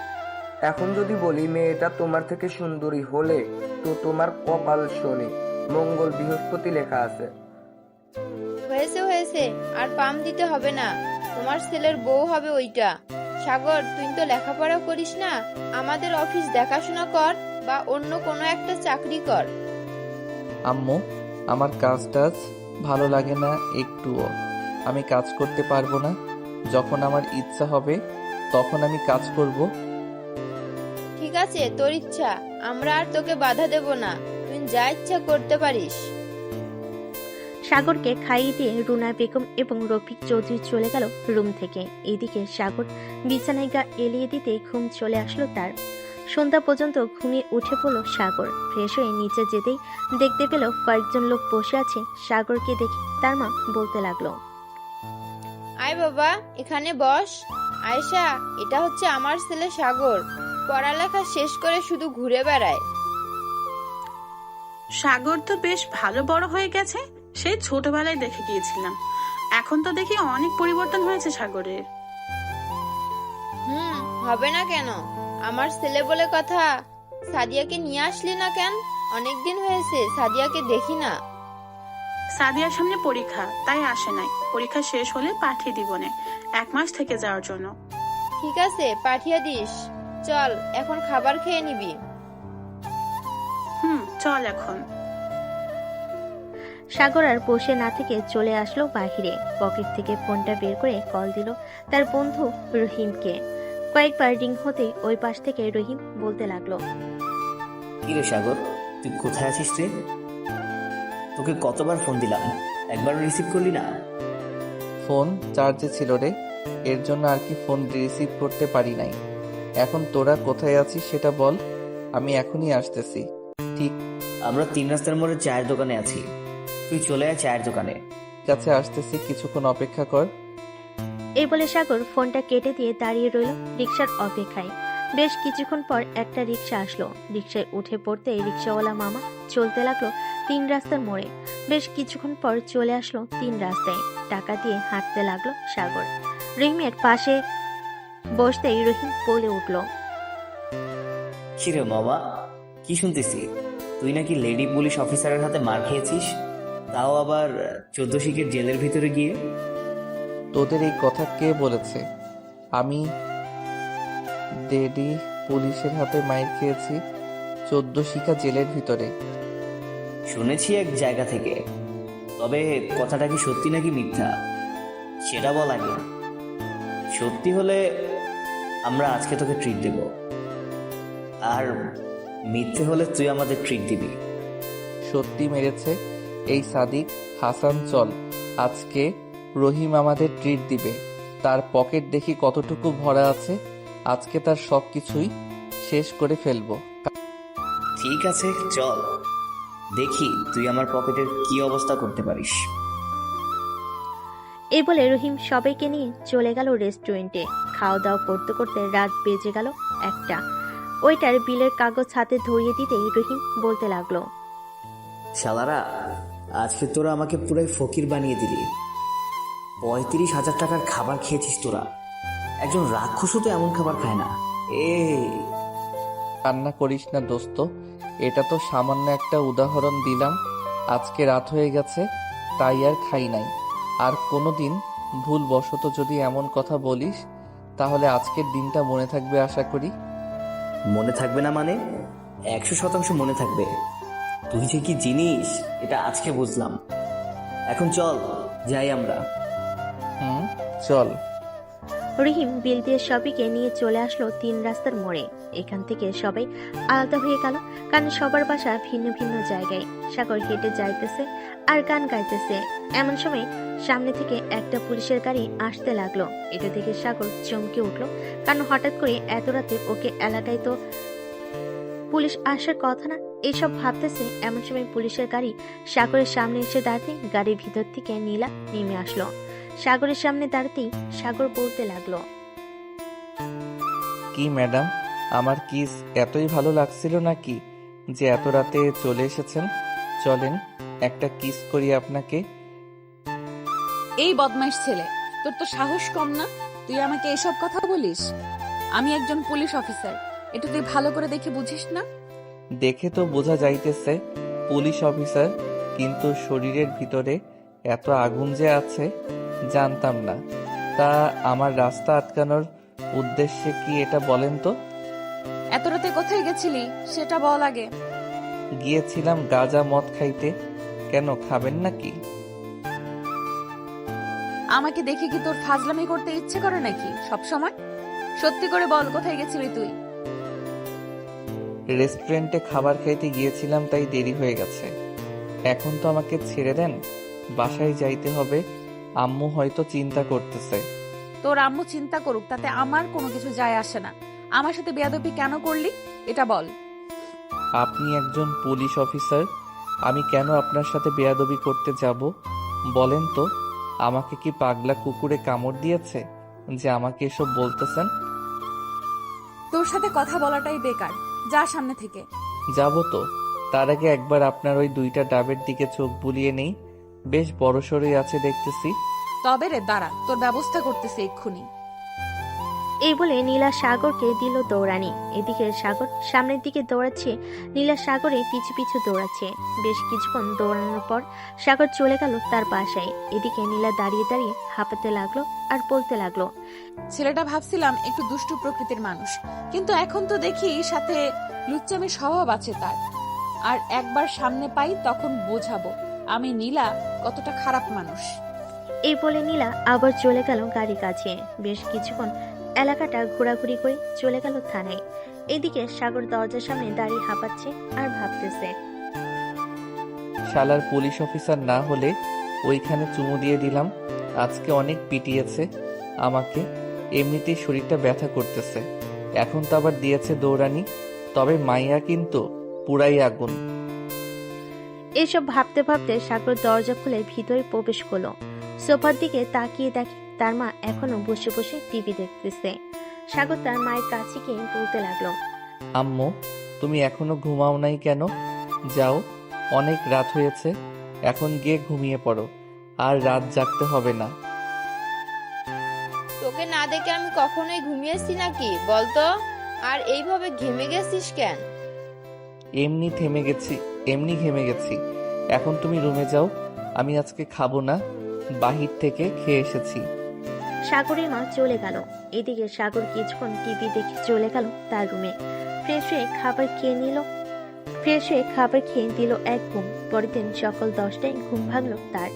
এখন যদি বলি মেয়েটা তোমার থেকে সুন্দরী হলে তো তোমার কপাল শনি, মঙ্গল বৃহস্পতি লেখা আছে। হয়েছে হয়েছে, আর পাম দিতে হবে না, তোমার ছেলের বউ হবে ওইটা। সাগর, তুই তো লেখাপড়া করিস না, আমাদের অফিস দেখাশোনা কর বা অন্য কোনো একটা চাকরি কর। আম্মু, আমার কাজ টাজ ভালো লাগে না একটুও। আমি কাজ করতে পারবো না। যখন আমার ইচ্ছা হবে তখন আমি কাজ করব। ঠিক আছে, তোর ইচ্ছা, আমরা আর তোকে বাধা দেব না, তুই যা ইচ্ছা করতে পারিস। সাগরকে খাইয়ে দিয়ে রুনা বেগম এবং রফিক চৌধুরী চলে গেল রুম থেকে। এদিকে সাগর বিছানায় গা এলিয়ে দিতে ঘুম চলে আসলো তার। সন্ধ্যা পর্যন্ত ঘুমিয়ে উঠে পড়ল সাগর। ফ্রেশ হয়ে নিচে যেতেই দেখতে পেল কয়েকজন লোক বসে আছে। সাগরকে দেখে তার মা বলতে লাগলো, আয় বাবা, এখানে বস। আয়েশা, এটা হচ্ছে আমার ছেলে সাগর, পড়ালেখা শেষ করে শুধু ঘুরে বেড়ায়। সাগর তো বেশ ভালো বড় হয়ে গেছে, সেই ছোটবেলায় দেখে গিয়েছিলাম। এখন তো দেখি অনেক পরিবর্তন হয়েছে সাগরের। হবে না কেন? আমার ছেলে বলে কথা। সাদিয়াকে নিয়ে আসলি না কেন? অনেকদিন হয়েছে সাদিয়াকে দেখি না। সাদিয়ার সামনে পরীক্ষা, তাই আসে নাই। পরীক্ষা শেষ হলে পাঠিয়ে দিব নে, 1 মাস থেকে যাওয়ার জন্য। ঠিক আছে, পাঠিয়ে দিস। চল, এখন খাবার খেয়ে নিবি। চল এখন। সাগর আর বসে না থেকে চলে আসলো বাহিরে। পকেট থেকে ফোনটা বের করে কল দিল তার বন্ধু রহিমকে। কয়েকবার রিং হতে ওই পাশ থেকে রহিম বলতে লাগলো, কি রে সাগর, তুই কোথায় আছিস রে? তোকে কতবার ফোন দিলাম, একবারও রিসিভ করলি না। ফোন চার্জে ছিল রে, এর জন্য আর কি ফোন রিসিভ করতে পারি নাই। এখন তোরা কোথায় আছিস সেটা বল, আমি এখনই আসতেছি। ঠিক আমরা 3 রাস্তার মোড়ে চায়ের দোকানে আছি, তুই চলে আয় চায়ের দোকানে। কাছে আসতেছি, কিছুক্ষণ অপেক্ষা কর। এই বলে সাগর ফোনটা কেটে দিয়ে দাঁড়িয়ে রইল রিক্সার অপেক্ষায়। বেশ কিছুক্ষণ পর একটা রিক্সা আসলো। রিক্সায় উঠে পড়তে রিক্সাওয়ালা মামা চলতে লাগলো 3 রাস্তার মোড়ে। বেশ কিছুক্ষণ পর চলে আসলো 3 রাস্তায়। টাকা দিয়ে হাঁটতে লাগলো সাগর। রহিমের পাশে বসতেই রহিম বলে উঠল, কিরে মামা, কি শুনতেছি তুই নাকি লেডি পুলিশ অফিসারের হাতে মার খেয়েছিস, তাও আবার 14 শিকের জেলের ভিতরে গিয়ে। তোদের এই কথা কে বলেছে? আমি ডেডি পুলিশের হাতে মাইর খেয়েছি 14 শিকা জেলের ভিতরে। শুনেছি এক জায়গা থেকে, তবে কথাটা কি সত্যি নাকি মিথ্যা সেটা বল আগে। সত্যি হলে আমরা আজকে তোকে ট্রিট দেব, আর মিথ্যে হলে তুই আমাদের ট্রিট দিবি। সত্যি মেরেছে এই সাদিক হাসান। চল, আজকে রহিম আমাদের ট্রিট দিবে। তার পকেট দেখি কতটুকু ভরা আছে, আজকে তার সব কিছুই শেষ করে ফেলবো। ঠিক আছে চল, দেখি তুই আমার পকেটের কি অবস্থা করতে পারিস। এই বলে রহিম সবাইকে নিয়ে চলে গেল রেস্টুরেন্টে। খাওয়া দাওয়া করতে করতে রাত বেজে গেল 1টা। ওইটার বিলের কাগজ হাতে ধরিয়ে দিতেই রহিম বলতে লাগলো, শালারা, আজকে তোরা আমাকে পুরাই ফকির বানিয়ে দিলি। 35,000 টাকার খাবার খেয়েছিস তোরা। একজন রাক্ষসও তো এমন খাবার খায় না। কান্না করিস না দোস্ত, এটা তো সামান্য একটা উদাহরণ দিলাম। আজকে রাত হয়ে গেছে তাই আর খাই নাই। আর কোনোদিন ভুলবশত যদি এমন কথা বলিস তাহলে আজকের দিনটা মনে থাকবে আশা করি। মনে থাকবে না মানে? 100% মনে থাকবে। তুই যে কি জিনিস এটা আজকে বুঝলাম। এখন চল যাই আমরা। চল। রহিম বিল দিয়ে সবাইকে নিয়ে চলে আসলো 3 রাস্তার মোড়ে। এখান থেকে সবাই আলাদা হয়ে গেল, কারণ সবার বাসা ভিন্ন ভিন্ন জায়গায়। সাগর হেঁটে যাইতেছে আর গান গাইতেছে। এমন সময় সামনে থেকে একটা পুলিশের গাড়ি আসতে লাগলো। এটা দেখে সাগর চমকে উঠলো, কারণ হঠাৎ করে এত রাতে ওকে এলাকায় তো পুলিশ আসার কথা না, এইসব ভাবতেছে। এমন সময় পুলিশের গাড়ি সাগরের সামনে এসে দাঁড়াতে গাড়ির ভিতর থেকে নীলা নেমে আসলো। সাগরের সামনে দাঁড়াতেই সাগর বলতে লাগলো, কি ম্যাডাম, আমার কিস এতই ভালো লাগছিল নাকি যে এত রাতে চলে এসেছেন? চলেন একটা কিস করি আপনাকে। এই বদমাইশ ছেলে, তোর তো সাহস কম না? তুই আমাকে এসব কথা বলিস? আমি একজন পুলিশ অফিসার, এটা তুই ভালো করে দেখে বুঝিস না? দেখে তো বোঝা যাইতেছে পুলিশ অফিসার, কিন্তু শরীরের ভিতরে এত আগুন যে আছে জানতাম না। তা আমার রাস্তা আটকানোর উদ্দেশ্যে কি এটা বলেন তো? এত রাতে কোথায় গেছিলি সেটা বল আগে। গিয়েছিলাম গাঁজা মদ খাইতে। কেন, খাবেন নাকি? আমাকে দেখে কি তোর ফাজলামি করতে ইচ্ছে করে নাকি সব সময়? সত্যি করে বল, কোথায় গেছিলি তুই? রেস্টুরেন্টে খাবার খাইতে গিয়েছিলাম, তাই দেরি হয়ে গেছে। এখন তো আমাকে ছেড়ে দেন, বাসায় যাইতে হবে। আম্মু হয়তো চিন্তা করতেছে। তোর আম্মু চিন্তা করুক, তাতে আমার কোনো কিছু যায় আসে না। আমার সাথে বেয়াদবি কেন করলি এটা বল। আপনি একজন পুলিশ অফিসার, আমি কেন আপনার সাথে বেয়াদবি করতে যাব বলেন তো? আমাকে কি পাগলা কুকুরে কামড় দিয়েছে যে আমাকে এসব বলতেছেন? তোর সাথে কথা বলাটাই বেকার, যা সামনে থেকে। যাব তো, তার আগে একবার আপনার ওই 2টা ডাবের দিকে চোখ বুলিয়ে নেই। বেশ বড়সড়ই আছে দেখতেছি। তবে রে দাঁড়া, তোর ব্যবস্থা করতেছে এক্ষুনি। এই বলে নীলা সাগরকে দিল দৌড়ানি। এদিকে সাগর সামনের দিকে দৌড়াচ্ছে, নীলা সাগরে পিছু পিছু দৌড়াচ্ছে। বেশ কিছুক্ষণ দৌড়ানোর পর সাগর চলে গেল তার বাসায়। এদিকে নীলা দাঁড়িয়ে দাঁড়িয়ে হাঁপাতে লাগলো আর বলতে লাগলো, ছেলেটা ভাবছিলাম একটু দুষ্টু প্রকৃতির মানুষ, কিন্তু এখন তো দেখি সাথে লুচ্চামি স্বভাব আছে তার। আর একবার সামনে পাই তখন বোঝাবো আমি নীলা কতটা খারাপ মানুষ। এই বলে নীলা আবার চলে গেল গাড়ির কাছে। বেশ কিছুক্ষণ এলাকাটা ঘোরাঘুরি করে চলে গেল থানায়। এদিকে সাগর দরজার সামনে দাঁড়িয়ে হাঁপাচ্ছে আর ভাবতেছে। শালার পুলিশ অফিসার না হলে ওইখানে চুমু দিয়ে দিলাম। আজকে অনেক পিটিয়েছে আমাকে, এমনিতেই শরীরটা ব্যথা করতেছে। এখন তো আবার দিয়েছে দৌড়ানি। তবে মাইয়া কিন্তু পুরাই আগুন। এসব ভাবতে ভাবতে সাগর দরজা খুলে ভিতরে প্রবেশ করলো। সোফার দিকে তাকিয়ে দেখে তার মা এখনো বসে বসে টিভি দেখতেছে। সাগর তার মায়ের কাছে গিয়ে বলতে লাগলো, আম্মু, তুমি এখনো ঘুমাও নাই কেন? যাও, অনেক রাত হয়েছে, এখন গিয়ে ঘুমিয়ে পড়ো, আর রাত জাগতে হবে না। তোকে না দেখে আমি কখনোই ঘুমিয়েছি নাকি বলতো? আর এইভাবে ঘেমে গেছিস কেন? এমনি ঘেমে গেছি। এখন তুমি রুমে যাও, আমি আজকে খাবো না, বাহির থেকে খেয়ে এসেছি। সাগরের মা চলে গেল। এদিকে সাগর কিছুক্ষণ টিভি দেখে চলে গেল তার রুমে। ফ্রেশ হয়ে খাবার খেয়ে দিল এক ঘুম। পরের দিন সকাল 10টায় ঘুম ভাঙলো তার।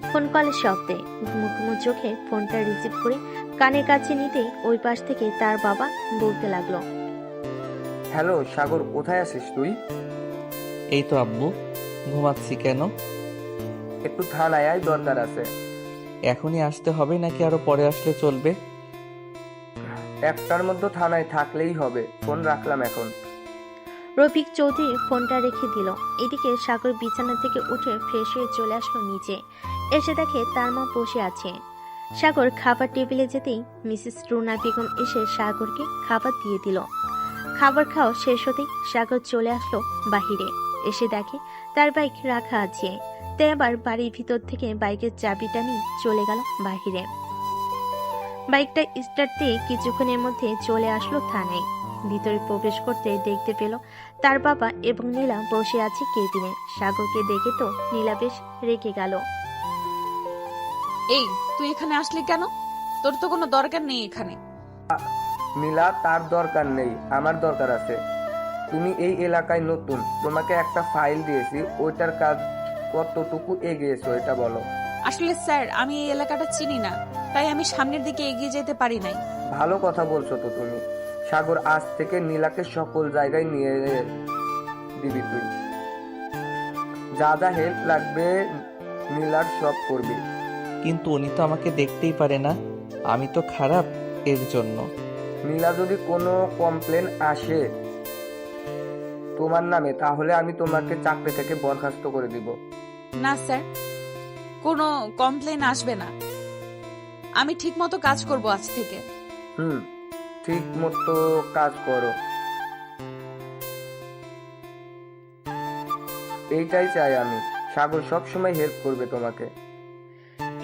ফোন কলের শব্দে ঘুমো ঘুমো চোখে ফোনটা রিসিভ করে কানের কাছে নিতেই ওই পাশ থেকে তার বাবা বলতে লাগলো, হ্যালো সাগর, কোথায় আছিস তুই? এই তো আব্বু, ঘুমাচ্ছি। কেন? একটু থানায় আয়, দরকার আছে। এখনই আসতে হবে নাকি আরো পরে আসলে চলবে? 1টার মধ্যে থানায় থাকলেই হবে। ফোন রাখলাম এখন। রফিক চৌধুরী ফোনটা রেখে দিল। এদিকে সাগর বিছানা থেকে উঠে ফ্রেশ হয়ে চলে আসলো নিচে। এসে দেখে তার মা বসে আছে। সাগর খাবার টেবিলে যেতেই মিসেস রুনা বেগম এসে সাগরকে খাবার দিয়ে দিল। খাবার খাওয়া শেষ হতেই সাগর চলে আসলো বাহিরে। এসে দেখে তার বাইক রাখা আছে। তাই আবার বাড়ির ভিতর থেকে বাইকের চাবিটা নিয়ে চলে গেল বাহিরে। বাইকটা স্টার্ট দিয়ে কিছুক্ষণের মধ্যে চলে আসলো থানায়। ভিতরে প্রবেশ করতে দেখতে পেল তার বাবা এবং নীলা বসে আছে কেবিনে। সাগরকে দেখে তো নীলা বেশ রেগে গেল। এই, তুই এখানে আসলি কেন? তোর তো কোনো দরকার নেই এখানে। নীলা, তার দরকার নেই, আমার দরকার আছে। তুমি এই এলাকায় নতুন, তোমাকে একটা ফাইল দিয়েছি, ওইটার কাজ কতটুকু এগিয়েছো এটা বলো। আসলে স্যার, আমি এই এলাকাটা চিনি না, তাই আমি সামনের দিকে এগিয়ে যেতে পারি নাই। ভালো কথা বলছো তো তুমি। সাগর, আজ থেকে নীলাকে সকল জায়গায় নিয়ে দিবি তুই। যা যা হেল্প লাগবে নীলার সব করবি। কিন্তু উনি তো আমাকে দেখতেই পারে না, আমি তো খারাপ এর জন্য। নীলা যদি কোনো কমপ্লেন আসে তোমার নামে, তাহলে আমি তোমাকে চাকরি থেকে বরখাস্ত করে দিব। না স্যার, কোনো কমপ্লেন আসবে না। আমি ঠিক মতো কাজ করব আজ থেকে। ঠিক মতো কাজ করো, এইটাই চাই আমি। সাগর সবসময় হেল্প করবে তোমাকে।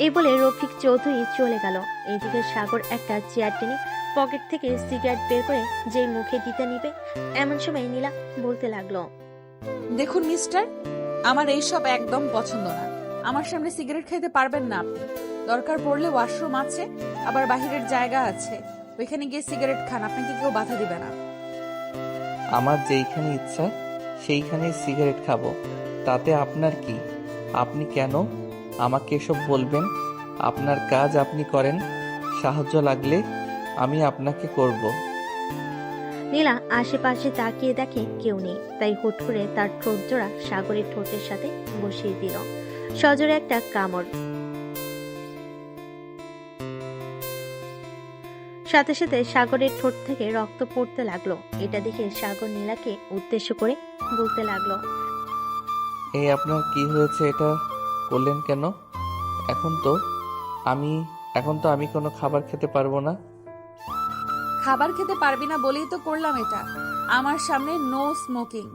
এই বলে রফিক চৌধুরী চলে গেল। এইদিকে সাগর একটা চেয়ার টেনে পকেট থেকে সিগারেট বের করে যেই মুখে দিতে নিবে, এমন সময় নীলা বলতে লাগলো, দেখুন মিস্টার, আমার এইসব একদম পছন্দ না। আমার সামনে সিগারেট খেতে পারবেন না আপনি। দরকার পড়লে ওয়াশরুম আছে, আবার বাহিরের জায়গা আছে, ওইখানে গিয়ে সিগারেট খান, আপনাকে কেউ বাধা দিবে না। আমার যেইখানে ইচ্ছা সেইখানে সিগারেট খাবো, তাতে আপনার কি? আপনি কেন আমাকে এসব বলবেন? আপনার কাজ আপনি করেন, সাহায্য লাগলে আমি আপনাকে করব। নীলা আশেপাশে তাকিয়ে দেখে কেউ নেই, তাই হুট করে তার ঠোঁট জোড়া সাগরের ঠোঁটের সাথে বসিয়ে দিল সজোরে একটা কামড়। সাথে সাথে সাগরের ঠোঁট থেকে রক্ত পড়তে লাগলো। এটা দেখে সাগর নীলাকে উদ্দেশ্য করে বলতে লাগলো, এই আপনার কি হয়েছে? এটা করলেন কেন? এখন তো আমি কোনো খাবার খেতে পারবো না। খাবার খেতে পারবি না বলেই তো করলাম এটা। আমার সামনে নো স্মোকিং।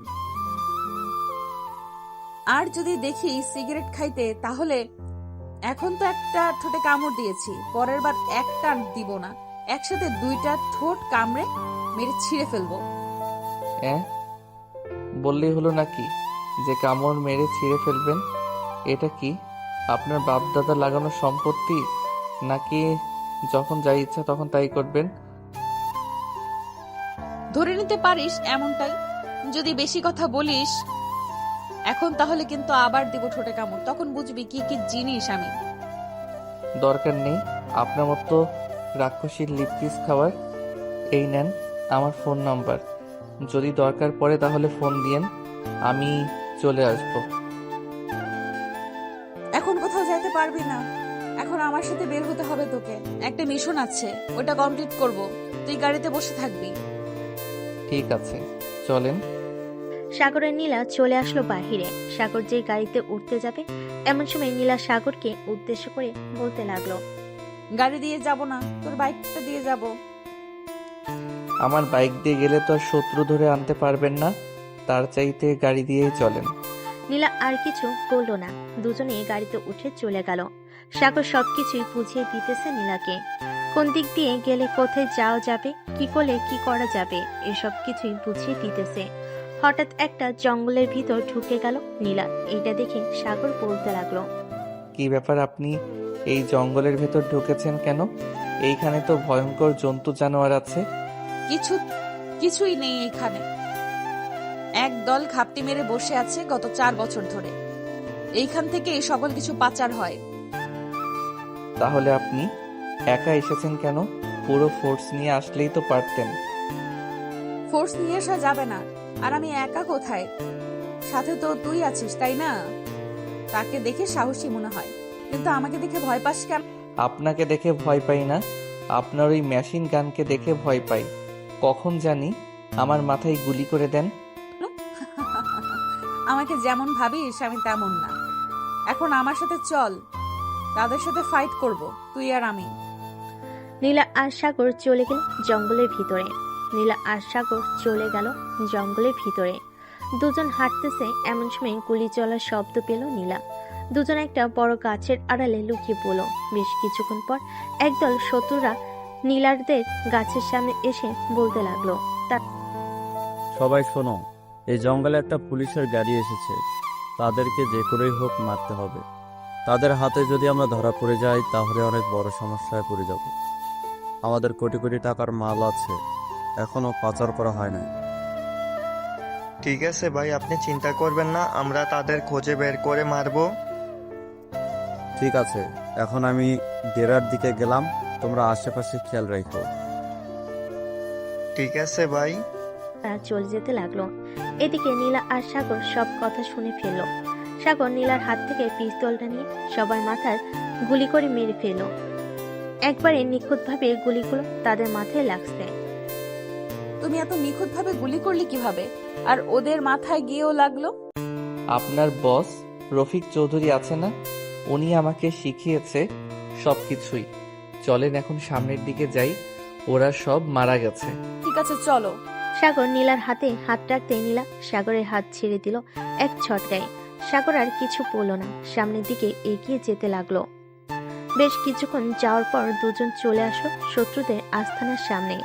আর যদি দেখি সিগারেট খাইতে, তাহলে এখন তো একটা ঠোঁটে কামড় দিয়েছি, পরের বার একটা দিব না, একসাথে 2টা ঠোঁট কামড়ে মেরে ছিঁড়ে ফেলবো। বললেই হলো নাকি যে কামড় মেরে ছিঁড়ে ফেলবেন? এটা কি আপনার বাপ দাদা লাগানো সম্পত্তি, নাকি যখন যাই ইচ্ছা তখন তাই করবেন? ধরে নিতে পারিস এমনটাই। যদি বেশি কথা বলিস এখন, তাহলে কিন্তু আবার দিব ঠোঁটে কামড়, তখন বুঝবি কি কি জিনিস আমি। দরকার নেই আপনার মতো রাক্ষসীর লিপকিস খাওয়ার। এই নেন আমার ফোন নাম্বার, যদি দরকার পড়ে তাহলে ফোন দিয়েন, আমি চলে আসব। পারবি না, এখন আমার সাথে বের হতে হবে তোকে। একটা মিশন আছে, ওটা কমপ্লিট করব। তুই গাড়িতে বসে থাকবি। ঠিক আছে, চলেন। সাগর আর নীলা চলে আসলো বাহিরে। সাগর যেই গাড়িতে উঠতে যাবে এমন সময় নীলা সাগরকে উদ্দেশ্য করে বলতে লাগলো, গাড়ি দিয়ে যাব না, তোর বাইকটা দিয়ে যাব। আমার বাইক দিয়ে গেলে তো আর শত্রু ধরে আনতে পারবেন না, তার চাইতে গাড়ি দিয়েই চলেন। নীলা আর কিছু বললো না, দুজনে গাড়িতে উঠে চলে গেল। সাগর সবকিছুই বুঝিয়ে দিতেছে নীলাকে, কোন দিক দিয়ে গেলে কোথায় যাওয়া যাবে, কি করলে কি করা যাবে, এসব কিছুই বুঝিয়ে দিতেছে। হঠাৎ একটা জঙ্গলের ভিতর ঢুকে গেল নীলা। এইটা দেখে সাগর বলতে লাগলো, কি ব্যাপার, আপনি এই জঙ্গলের ভেতর ঢুকেছেন কেন? এইখানে তো ভয়ঙ্কর জন্তু জানোয়ার আছে। কিছুই নেই এখানে। এক দল ঘাপটি মেরে বসে আছে গত 4 বছর ধরে। এইখান থেকে এই সকল কিছু পাচার হয়। তাহলে আপনি একা এসেছেন কেন? পুরো ফোর্স নিয়ে আসলেই তো পারতেন। ফোর্স নিয়ে আসা যাবে না। আর আমি একা কোথায়? সাথে তো তুই আছিস, তাই না? তাকে দেখে সাহসী মনে হয়, কিন্তু আমাকে দেখে ভয় পাস কেন? আপনাকে দেখে ভয় পাই না, আপনার ওই মেশিন গানকে দেখে ভয় পাই। কখন জানি আমার মাথায় গুলি করে দেন। আমাকে যেমন ভাবিস আমি তেমন না। এখন আমার সাথে চল, তাদের সাথে ফাইট করব, তুই আর আমি। নীলা আর সাগর চলে গেল জঙ্গলের ভিতরে। দুজন হাঁটতেছে, এমন সময় গুলি চলার শব্দ পেল নীলা। দুজন একটা বড় গাছের আড়ালে লুকিয়ে পড়ল। বেশ কিছুক্ষণ পর একদল শত্রুরা নীলারদের গাছের সামনে এসে বলতে লাগলো, সবাই শোনো, এই জঙ্গলে একটা পুলিশের গাড়ি এসেছে, তাদেরকে যে করেই হোক মারতে হবে। তাদের হাতে যদি আমরা ধরা পড়ে যাই তাহলে অনেক বড় সমস্যায় পড়ে যাব। আমাদের কোটি কোটি টাকার মাল আছে, এখনো পাচার করা হয় না। ঠিক আছে ভাই, আপনি চিন্তা করবেন না, আমরা তাদের খোঁজে বের করে মারবো। ঠিক আছে, এখন আমি ডেরার দিকে গেলাম, তোমরা আশেপাশে খেয়াল রাখো। ঠিক আছে ভাই। তারা চলে যেতে লাগলো। এদিকে নীলা আর সাগর সব কথা শুনে ফেলল। সাগর নীলার হাত থেকে পিস্তলটা নিয়ে সবার মাথার গুলি করে মেরে ফেলল। একবারে নিখুঁতভাবে গুলিগুলো তাদের মাথায় লাগছে। তুমি এত নিখুঁতভাবে গুলি করলে কিভাবে? আর ওদের মাথায় গিয়েও লাগলো? আপনার বস রফিক চৌধুরী আছে না, উনি আমাকে শিখিয়েছে সবকিছুই। চলেন এখন সামনের দিকে যাই, ওরা সব মারা গেছে। ঠিক আছে, চলো। সাগর নীলার হাতে হাত রাখতে নীলা সাগরের হাত ছেড়ে দিল এক ছটকায়। সাগর আর কিছু বলল না, সামনের দিকে এগিয়ে যেতে লাগলো। বেশ কিছুক্ষণ যাওয়ার পর দুজন চলে আসলো শত্রুদের আস্থানার সামনে।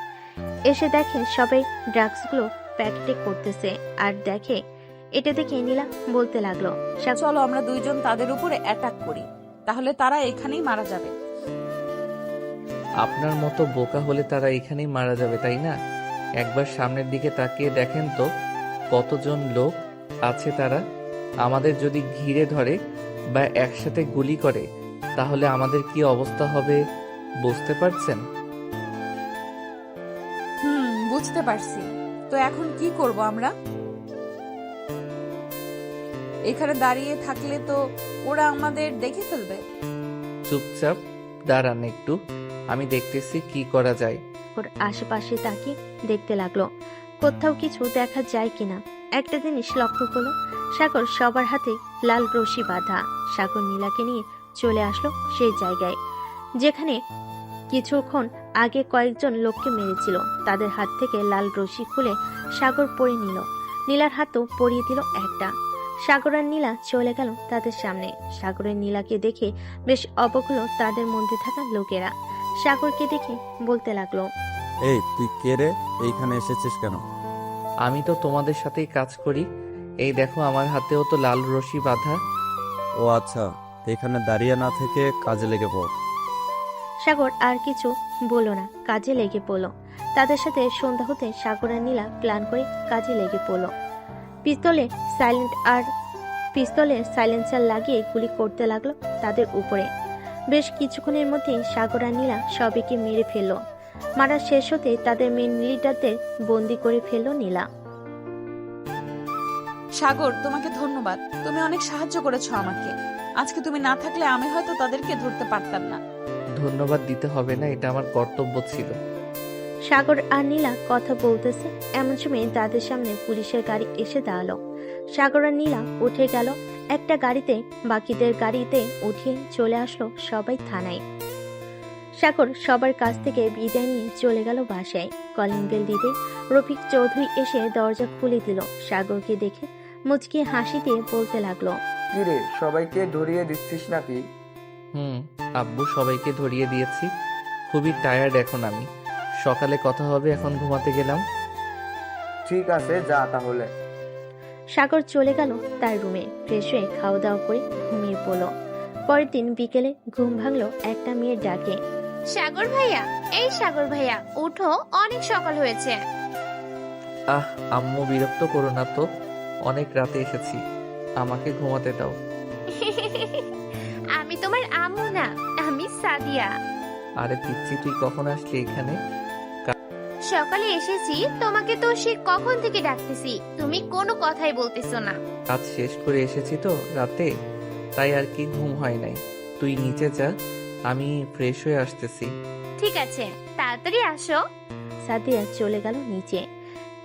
এসে দেখে সবাই ড্রাগসগুলো প্যাকেটে করতেছে। আর এটা দেখে নীলা বলতে লাগলো, চলো আমরা দুইজন তাদের উপরে অ্যাটাক করি, তাহলে তারা এখানেই মারা যাবে। আপনার মতো বোকা হলে তারা এখানেই মারা যাবে, তাই না? একবার সামনের দিকে তাকিয়ে দেখেন তো কতজন লোক আছে। তারা আমাদের যদি ঘিরে ধরে বা একসাথে গুলি করে তাহলে আমাদের কি অবস্থা হবে বুঝতে পারছেন? বুঝতে পারছি। তো এখন কি করব আমরা? এখানে দাঁড়িয়ে থাকলে তো ওরা আমাদের দেখে ফেলবে। চুপচাপ দাঁড়ান একটু, আমি দেখতেছি কি করা যায়। ওর আশেপাশে তাকিয়ে দেখতে লাগলো কোথাও কিছু দেখা যায় কিনা। একটা জিনিস লক্ষ্য করলো, সাগর সবার হাতে লাল রশি বাঁধা। সাগর নীলাকে নিয়ে চলে আসলো সেই জায়গায় যেখানে কিছুক্ষণ আগে কয়েকজন লোককে মেরেছিল। তাদের হাত থেকে লাল রশি খুলে সাগর পরে নিল। নীলার হাতও পরিয়ে দিল একটা। সাগর আর নীলা চলে গেল তাদের সামনে। সাগরের নীলাকে দেখে বেশ অবাক হলো তাদের মধ্যে থাকা লোকেরা। সাগরকে দেখে বলতে লাগলো, এই তুই কে রে, এইখানে এসেছিস কেন? আমি তো তোমাদের সাথেই কাজ করি, এই দেখো আমার হাতেও তো লাল রশি বাঁধা। ও আচ্ছা, এখানে দাঁড়িয়ে না থেকে কাজে লেগে পড়। সাগর আর কিছু বলল না, কাজে লেগে পড়ল। তাদের সাথে সন্ধ্যা হতে সাগর আর নীলা প্ল্যান করে কাজে লেগে পড়ল। পিস্তলে সাইলেন্সার লাগিয়ে গুলি করতে লাগলো তাদের উপরে। বেশ কিছুক্ষণের মধ্যে সাগর আর নীলা সবাইকে মেরে ফেলল। মারা শেষ হতে তাদের মেন লিডারদের বন্দি করে ফেলল নীলা। সাগর, তোমাকে ধন্যবাদ। তুমি অনেক সাহায্য করেছো আমাকে। আজকে তুমি না থাকলে আমি হয়তো তাদেরকে ধরতে পারতাম না। ধন্যবাদ দিতে হবে না, এটা আমার কর্তব্য ছিল। সাগর আর নীলা কথা বলতেছে এমন সময় তাদের সামনে পুলিশের গাড়ি এসে দাঁড়ালো। সাগর আর নীলা উঠে গেল একটা গাড়িতে, বাকিদের গাড়িতে উঠিয়ে চলে আসলো সবাই থানায়। সাগর সবার কাছ থেকে বিদায় নিয়ে চলে গেল বাসায়। কলিং বেল দিতে রফিক চৌধুরী এসে দরজা খুলে দিল। সাগরকে দেখে মুচকি হাসি দিয়ে বলতে লাগলো, কিরে সবাইকে ধরিয়ে দিচ্ছিস নাকি? আব্বু, সবাইকে ধরিয়ে দিয়েছি। খুবই টায়ার্ড এখন আমি। সকালে কথা হবে, এখন ঘুমাতে গেলাম। ঠিক আছে, যা তাহলে। সাগর চলে গেল তার রুমে। ফ্রেশ হয়ে খাওয়া দাওয়া করে ঘুমিয়ে পড়ল। পরের দিন বিকেলে ঘুম ভাঙলো একটা মেয়ের ডাকে। সাগর ভাইয়া, এই সাগর ভাইয়া, উঠো, অনেক সকাল হয়েছে। আম্মু, বিরক্ত করো না তো, অনেক রাতে এসেছি, আমাকে ঘুমাতে দাও। আমি তোমার আম্মু না, আমি সাদিয়া। আরে পিচ্ছি, তুই কখন আসলি এখানে? সকালে এসেছি, তোমাকে তো সে কখন থেকে ডাকতেছি, তুমি কোনো কথাই বলতেছো না। কাজ শেষ করে এসেছি তো রাতে, তাই আর কি ঘুম হয় নাই। তুই নিচে যা, আমি ফ্রেশ হয়ে আসতেছি। ঠিক আছে, তাড়াতাড়ি আসো। সাদিয়া চলে গেল নিচে।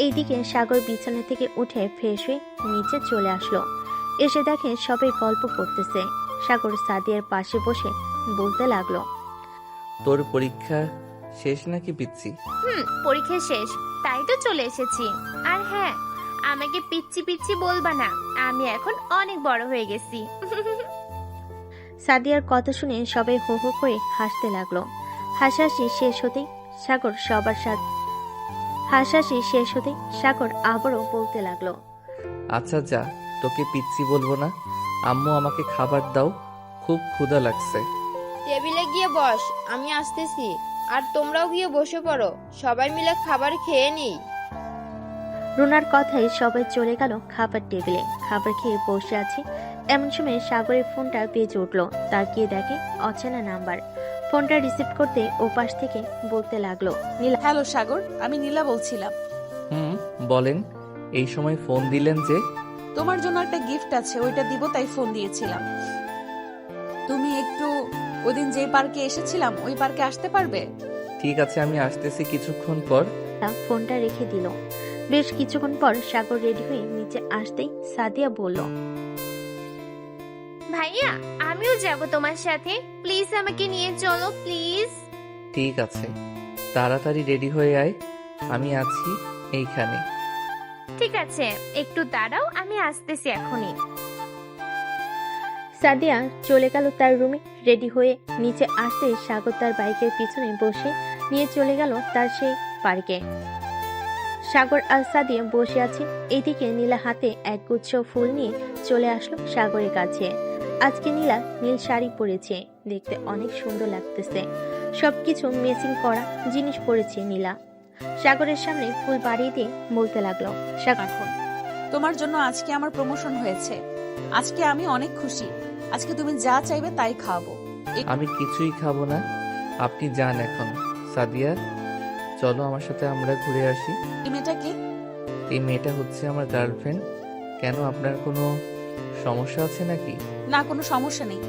এইদিকে সাগর বিছানা থেকে উঠে ফ্রেশ হয়ে নিচে চলে আসলো। এসে দেখে সবাই গল্প করতেছে। সাগর সাদিয়ার পাশে বসে বলতে লাগলো, তোর পরীক্ষা শেষ নাকি পিচ্ছি? পরীক্ষা শেষ, তাই তো চলে এসেছি। আর হ্যাঁ, আমাকে পিচ্ছি পিচ্ছি বলবা না, আমি এখন অনেক বড় হয়ে গেছি। সাদিয়ার কথা শুনে সবাই হো হো করে হাসতে লাগলো। হাসাহাসি শেষ হতেই সাগর আবারও বলতে লাগলো, আচ্ছা যা, তোকে পিচ্ছি বলবো না। আম্মু, আমাকে খাবার দাও, খুব ক্ষুধা লাগছে। টেবিলে গিয়ে বস, আমি আসতেছি। আর তোমরাও গিয়ে বসে পড়ো, সবাই মিলে খাবার খেয়ে নিই। রুনার কথায় সবাই চলে গেল খাবার টেবিলে। খাবার খেয়ে বসে আছে এমন সময় সাগরের ফোনটা বেজে উঠলো। তাকিয়ে দেখে অচেনা নাম্বার। ফোনটা রিসিভ করতে ওপাশ থেকে বলতে লাগলো, নীলা। হ্যালো সাগর, আমি নীলা বলছিলাম। বলেন, এই সময় ফোন দিলেন যে? তোমার জন্য একটা গিফট আছে, ওইটা দিব তাই ফোন দিয়েছিলাম। তুমি একটু ওইদিন যে পার্কে এসেছিলাম ওই পার্কে আসতে পারবে? ঠিক আছে, আমি আসতেছি কিছুক্ষণ পর। ফোনটা রেখে দিল। বেশ কিছুক্ষণ পর সাগর রেডি হয়ে নিচে আসতেই সাদিয়া বলল, ভাইয়া, আমিও যাব তোমার সাথে, প্লিজ আমাকে নিয়ে চলো প্লিজ। ঠিক আছে, তাড়াতাড়ি রেডি হয়ে আয়, আমি আছি এইখানে। ঠিক আছে, একটু দাঁড়াও, আমি আসতেছি এখনই। সাদিয়া চলে গেল তার রুমে। রেডি হয়ে নিচে আসতে সাগর তার বাইকের পিছনে বসে নিয়ে চলে গেল তার সেই পার্কে। সাগর আর সাদিয়া বসে আছে। এদিকে নীলা হাতে এক গুচ্ছ ফুল নিয়ে চলে আসলো সাগরের কাছে। আজকে নীলা নীল শাড়ি পরেছে, দেখতে অনেক সুন্দর লাগতেছে। সবকিছু ম্যাচিং করা জিনিস পরেছে নীলা। সাগরের সামনে ফুল বাড়িয়ে দিয়ে বলতে লাগলো, সাগর, তোমার জন্য আজকে আমার প্রমোশন হয়েছে। আজকে আমি অনেক খুশি। আজকে তুমি যা চাইবে তাই খাবো। আমি কিছুই খাবো না, আপনি যান এখন। সাদিয়া, চলো আমার সাথে, আমরা ঘুরে আসি। এই মেয়েটা কে? এই মেয়েটা হচ্ছে আমার গার্লফ্রেন্ড। কেন, আপনার কোনো সমস্যা আছে নাকি? না, কোনো সমস্যা নেই।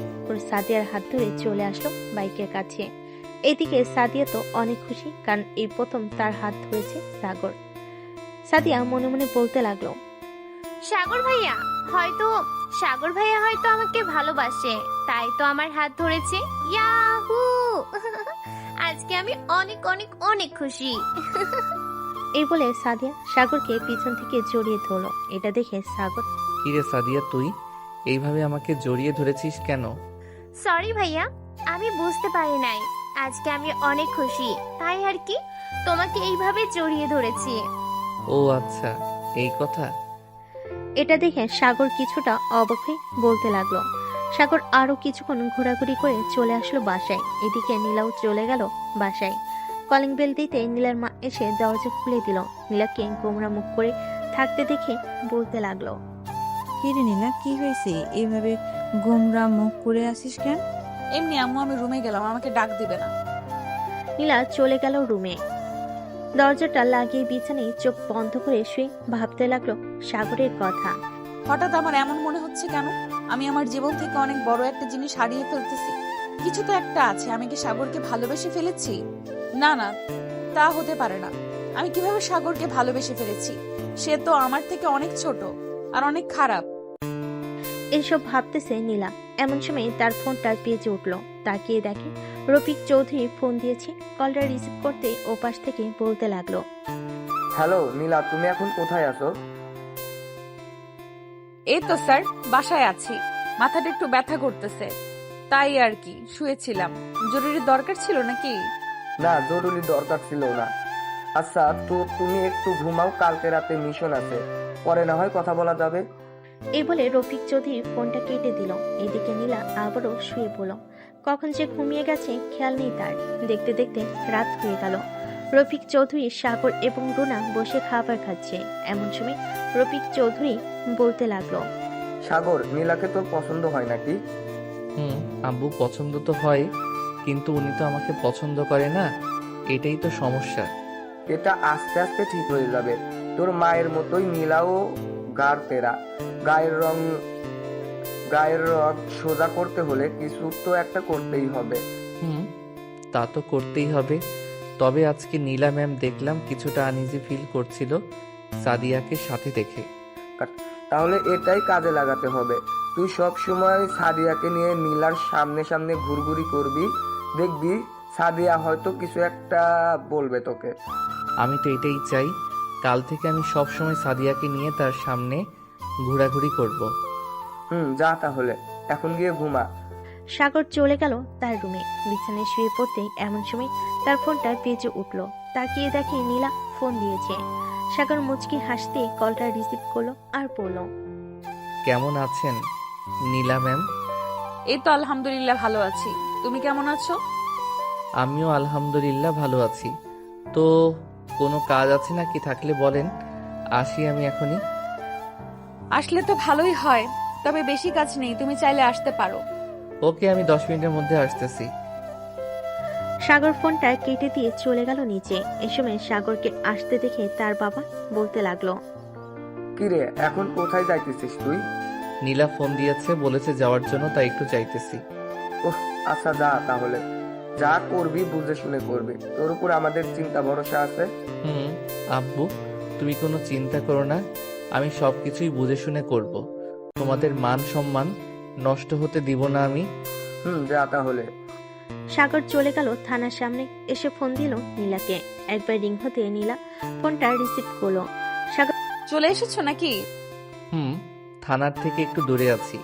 সাদিয়ার হাত ধরে চলে আসলো বাইকের কাছে। এদিকে সাদিয়া তো অনেক খুশি, কারণ এই প্রথম তার হাত ধরেছে সাগর। সাদিয়া মনে মনে বলতে লাগলো, সাগর ভাইয়া হয়তো আমাকে ভালোবাসে, তাই তো আমার হাত ধরেছে। ইয়াহু! আজকে আমি অনেক অনেক অনেক খুশি। এই বলে সাদিয়া সাগরকে পিছন থেকে জড়িয়ে ধরলো। এটা দেখে সাগর, কিরে সাদিয়া, তুই এইভাবে আমাকে জড়িয়ে ধরেছিস কেন? সরি ভাইয়া, আমি বুঝতে পারি নাই। আজকে আমি অনেক খুশি, তাই আর কি তোমাকে এইভাবে জড়িয়ে ধরেছি। ও আচ্ছা, এই কথা। এটা দেখে সাগর কিছুটা অবাক হয়ে বলতে লাগলো। সাগর আরো কিছুক্ষণ ঘোরাঘুরি করে চলে আসলো বাসায়। এদিকে নীলাও চলে গেল বাসায়। কলিং বেল দিতে নীলার মা এসে দরজা খুলে দিল। নীলাকে গোমরা মুখ করে থাকতে দেখে বলতে লাগলো, কি রে নীলা, কি হয়েছে? এভাবে গোমরা মুখ করে আসিস কেন? এমনি আম্মু, আমি রুমে গেলাম, আমাকে ডাক দিবে না। নীলা চলে গেল রুমে। দরজাটা লাগিয়ে বিছানায় চোখ বন্ধ করে শুয়ে ভাবতে লাগলো সাগরের কথা। হঠাৎ আমার এমন মনে হচ্ছে কেন? আমি আমার জীবন থেকে অনেক বড় একটা জিনিস হারিয়ে ফেলতেছি। কিছু তো একটা আছে। আমি কি সাগরকে ভালোবেসে ফেলেছি? না না, তা হতে পারে না। আমি কিভাবে সাগরকে ভালোবেসে ফেলেছি? সে তো আমার থেকে অনেক ছোট আর অনেক খারাপ। এইসব ভাবতেছে নীলা। এমন সময় তার ফোনটা বেজে উঠল। তাকিয়ে দেখে রফিক চৌধুরী ফোন দিয়েছে। কলটা রিসিভ করতে ওপাশ থেকে বলতে লাগলো, হ্যালো নীলা, তুমি এখন কোথায় আছো? এই তো স্যার, বাসায় আছি। মাথাটা একটু ব্যথা করতেছে, তাই আর কি শুয়েছিলাম। জরুরি দরকার ছিল নাকি? না, জরুরি দরকার ছিল না। আচ্ছা, তো তুমি একটু ঘুমাও, কালকে রাতে মিশন আছে, পরে না হয় কথা বলা যাবে। এই বলে রফিক চৌধুরী ফোনটা কেটে দিল। এদিকে নীলা আবারও শুয়ে পড়ল। কখন যে ঘুমিয়ে গেছে খেয়াল নেই তার। দেখতে দেখতে রাত হয়ে গেল। রফিক চৌধুরী, সাগর এবং রুনা বসে খাবার খাচ্ছে। এমন সময় রফিক চৌধুরী বলতে লাগলো, সাগর, নীলাকে তোর পছন্দ হয় নাকি? আব্বু, পছন্দ তো হয়, কিন্তু উনি তো আমাকে পছন্দ করে না, এটাই তো সমস্যা। এটা আস্তে আস্তে ঠিক হয়ে যাবে। তোর মায়ের মতোই নীলাও গার তেরা। গায়ের রং সোজা করতে হলে কিছু তো একটা করতেই হবে। তা তো করতেই হবে। তবে আজকে নীলা ম্যাম দেখলাম কিছুটা আনইজি ফিল করছিল সাদিয়াকে সাথে দেখে। তাহলে এটাই কাজে লাগাতে হবে। তুই সব সময় সাদিয়াকে নিয়ে নীলার সামনে সামনে ঘুরঘুরি করবি, দেখবি সাদিয়া হয়তো কিছু একটা বলবে তোকে। আমি তো এটাই চাই। কাল থেকে আমি সব সময় সাদিয়াকে নিয়ে তার সামনে ঘোরাঘুরি করব। যা তাহলে, এখন গিয়ে ঘুমা। সাগর চলে গেল তার রুমে। বিছানায় শুয়ে পড়তেই এমন সময় তার ফোনটা বেজে উঠল। তাকিয়ে দেখে নীলা ফোন দিয়েছে। সাগর মুচকি হাসতে কলটা রিসিভ করলো আর বলল, কেমন আছেন নীলা ম্যাম? এই তো আলহামদুলিল্লাহ ভালো আছি। তুমি কেমন আছো? আমিও আলহামদুলিল্লাহ ভালো আছি। তো কোনো কাজ আছে নাকি? থাকলে বলেন, আসি আমি এখনই। আসলে তো ভালোই হয়, তবে বেশি কাজ নেই, তুমি চাইলে আসতে পারো। ওকে, আমি 10 মিনিটের মধ্যে আসতেছি। সাগর ফোনটা কেটে দিয়ে চলে গেল নিচে। এ সময় সাগরকে আসতে দেখে তার বাবা বলতে লাগলো, কিরে, এখন কোথায় যাইতেছিস তুই? নীলা ফোন দিয়েছে, বলেছে যাওয়ার জন্য, তাই একটু যাইতেছি। ওহ, আচ্ছা যা তাহলে। যা করবি বুঝে শুনে করবি, তোর উপর আমাদের চিন্তা ভরসা আছে। আব্বু, তুমি কোনো চিন্তা করো না, আমি সবকিছুই বুঝে শুনে করব। তোমাদের মান সম্মান নষ্ট হতে দিব না আমি। যা তাহলে। সাগর চলে গেল থানার সামনে। এসে ফোন দিল নীলাকে। একবার রিং হতে নীলা ফোনটা রিসিভ করলো। সাগর, চলে এসেছো নাকি? থানার থেকে একটু দূরে আছি।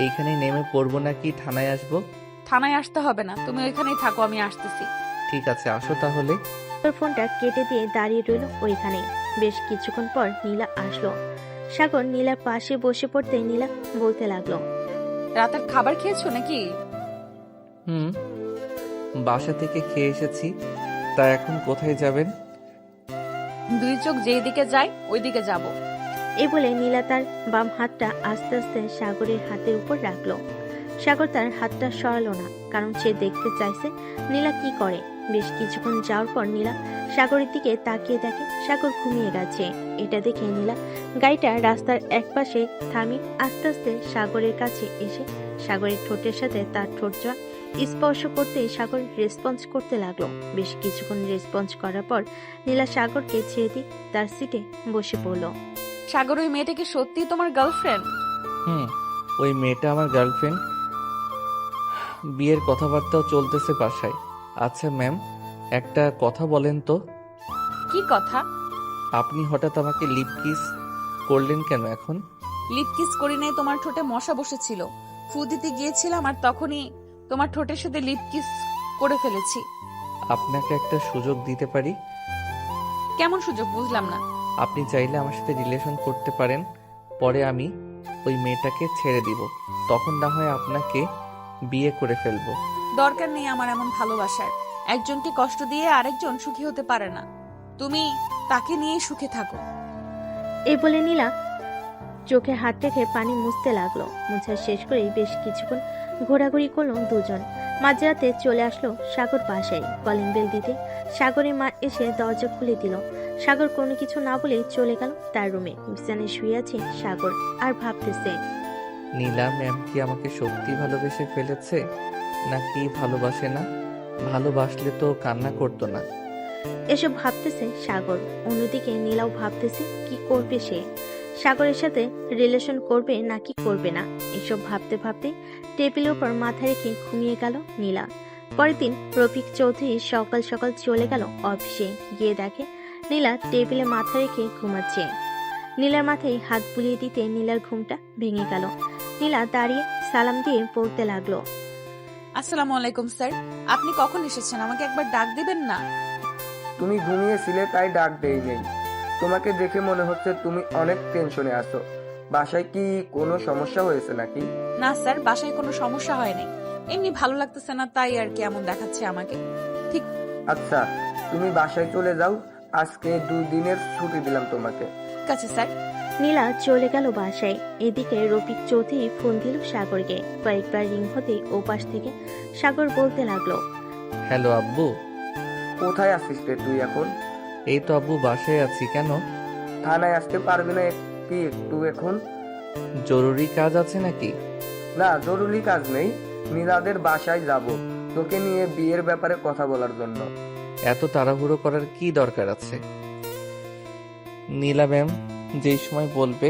এইখানে নেমে পড়বো নাকি থানায় আসবো? থানায় আসতে হবে না, তুমি ওইখানেই থাকো, আমি আসতেছি। ঠিক আছে, আসো তাহলে। ফোনটা কেটে দিয়ে দাঁড়িয়ে রইল ওইখানে। বেশ কিছুক্ষণ পর নীলা আসলো। সাগর নীলার পাশে বসে পড়তে নীলা বলতে লাগলো, রাতের খাবার খেয়েছো নাকি? বাসা থেকে খেয়ে এসেছি। তা এখন কোথায় যাবেন? দুই চোখ যেই দিকে যায় ওই দিকে যাব। এই বলে নীলা তার বাম হাতটা আস্তে আস্তে সাগরের হাতের উপর রাখলো। সাগর তার হাতটা সরালো না, কারণ সে দেখতে চাইছে নীলা কি করে। বেশ কিছুক্ষণ যাওয়ার পর নীলা সাগরের দিকে তাকিয়ে দেখে সাগর ঘুমিয়ে গেছে। এটা দেখে নীলা গাড়িটা রাস্তার একপাশে থামিয়ে আস্তে আস্তে সাগরের কাছে এসে সাগরের ঠোঁটের সাথে তার ঠোঁট জোড়া স্পর্শ করতে সাগর রেসপন্স করতে লাগলো। বেশ কিছুক্ষণ রেসপন্স করার পর নীলা সাগরকে ছেড়ে দিয়ে তার সিটে বসে পড়লো। সাগর, ওই মেয়েটা কি সত্যি তোমার গার্লফ্রেন্ড? ওই মেয়েটা আমার গার্লফ্রেন্ড। বিয়ের কথাবার্তাও চলতেছে বাসায়। আচ্ছা ম্যাম, একটা কথা বলেন তো। কি কথা? আপনি হঠাৎ আমাকে লিপ কিস করলেন কেন এখন? লিপ কিস করি নাই, তোমার ঠোঁটে মশা বসেছিল, ফু দিতে গিয়েছিলাম আর তখনই তোমার ঠোঁটের সাথে লিপ কিস করে ফেলেছি। আপনাকে একটা সুযোগ দিতে পারি? কেমন সুযোগ? বুঝলাম না। আপনি চাইলে আমার সাথে রিলেশন করতে পারেন, পরে আমি ওই মেয়েটাকে ছেড়ে দিব, তখন না হয় আপনাকে বিয়ে করে ফেলবো। দরকার নেই আমার এমন ভালোবাসার। একজনকে কষ্ট দিয়ে আরেকজন সুখী হতে পারে না, তুমি তাকে নিয়ে সুখে থাকো। এই বলে নীলা চোখে হাত রেখে পানি মুছতে লাগলো। মুছা শেষ করেই বেশ কিছুক্ষণ ঘোরাঘুরি করলো দুজন। মাঝরাতে চলে আসলো সাগর বাসায়। কলিং বেল দিতে সাগরের মা এসে দরজা খুলে দিল। সাগর কোনো কিছু না বলে চলে গেল তার রুমে। বিছানায় শুয়ে আছে সাগর আর ভাবতেছে, নীলা ম্যাম কি আমাকে সত্যি ভালোবেসে ফেলেছে নাকি ভালোবাসে না? ভালোবাসলে তো কান্না করতো না। এসব ভাবতেছে সাগর। অন্যদিকে নীলাও ভাবতেছে কি করবে সে, সাগরের সাথে রিলেশন করবে নাকি করবে না। এসব ভাবতে ভাবতে টেবিলের উপর মাথা রেখে ঘুমিয়ে গেল নীলা। পরের দিন রফিক চৌধুরী সকাল সকাল চলে গেল অফিসে। গিয়ে দেখে নীলা টেবিলে মাথা রেখে ঘুমাচ্ছে। নীলার মাথায় হাত বুলিয়ে দিতে নীলার ঘুমটা ভেঙে গেল। নীলা দাঁড়িয়ে সালাম দিয়ে পড়তে লাগলো, আসসালামু আলাইকুম স্যার, আপনি কখন এসেছেন? আমাকে একবার ডাক দিবেন না? তুমি ঘুমিয়েছিলে তাই ডাক দেই নেই। তোমাকে দেখে মনে হচ্ছে তুমি অনেক টেনশনে আছো। বাসায় কি কোনো সমস্যা হয়েছে নাকি? না স্যার, বাসায় কোনো সমস্যা হয়নি, এমনি ভালো লাগতেছে না তাই আর কি এমন দেখাচ্ছে আমাকে। ঠিক আচ্ছা, তুমি বাসায় চলে যাও। আজকে 2 দিনের ছুটি দিলাম তোমাকে। আছে স্যার। নীলা চলে গেল বাসায়। এদিকে রফিক চৌধুরী ফোন দিল সাগরকে। কয়েকবার রিং হতেই ওপাশ থেকে সাগর বলতে লাগলো, হ্যালো আব্বু। কোথায় আছিস রে তুই এখন? এই তো আব্বু, বাসায় আছি। কেন? থানায় আসতে পারবি না কি একটু এখন? জরুরি কাজ আছে নাকি? না, জরুরি কাজ নেই। নীলাদের বাসায় যাব তোকে নিয়ে বিয়ের ব্যাপারে কথা বলার জন্য। এত তাড়াহুড়ো করার কি দরকার আছে? নীলা ম্যাম যেই সময় বলবে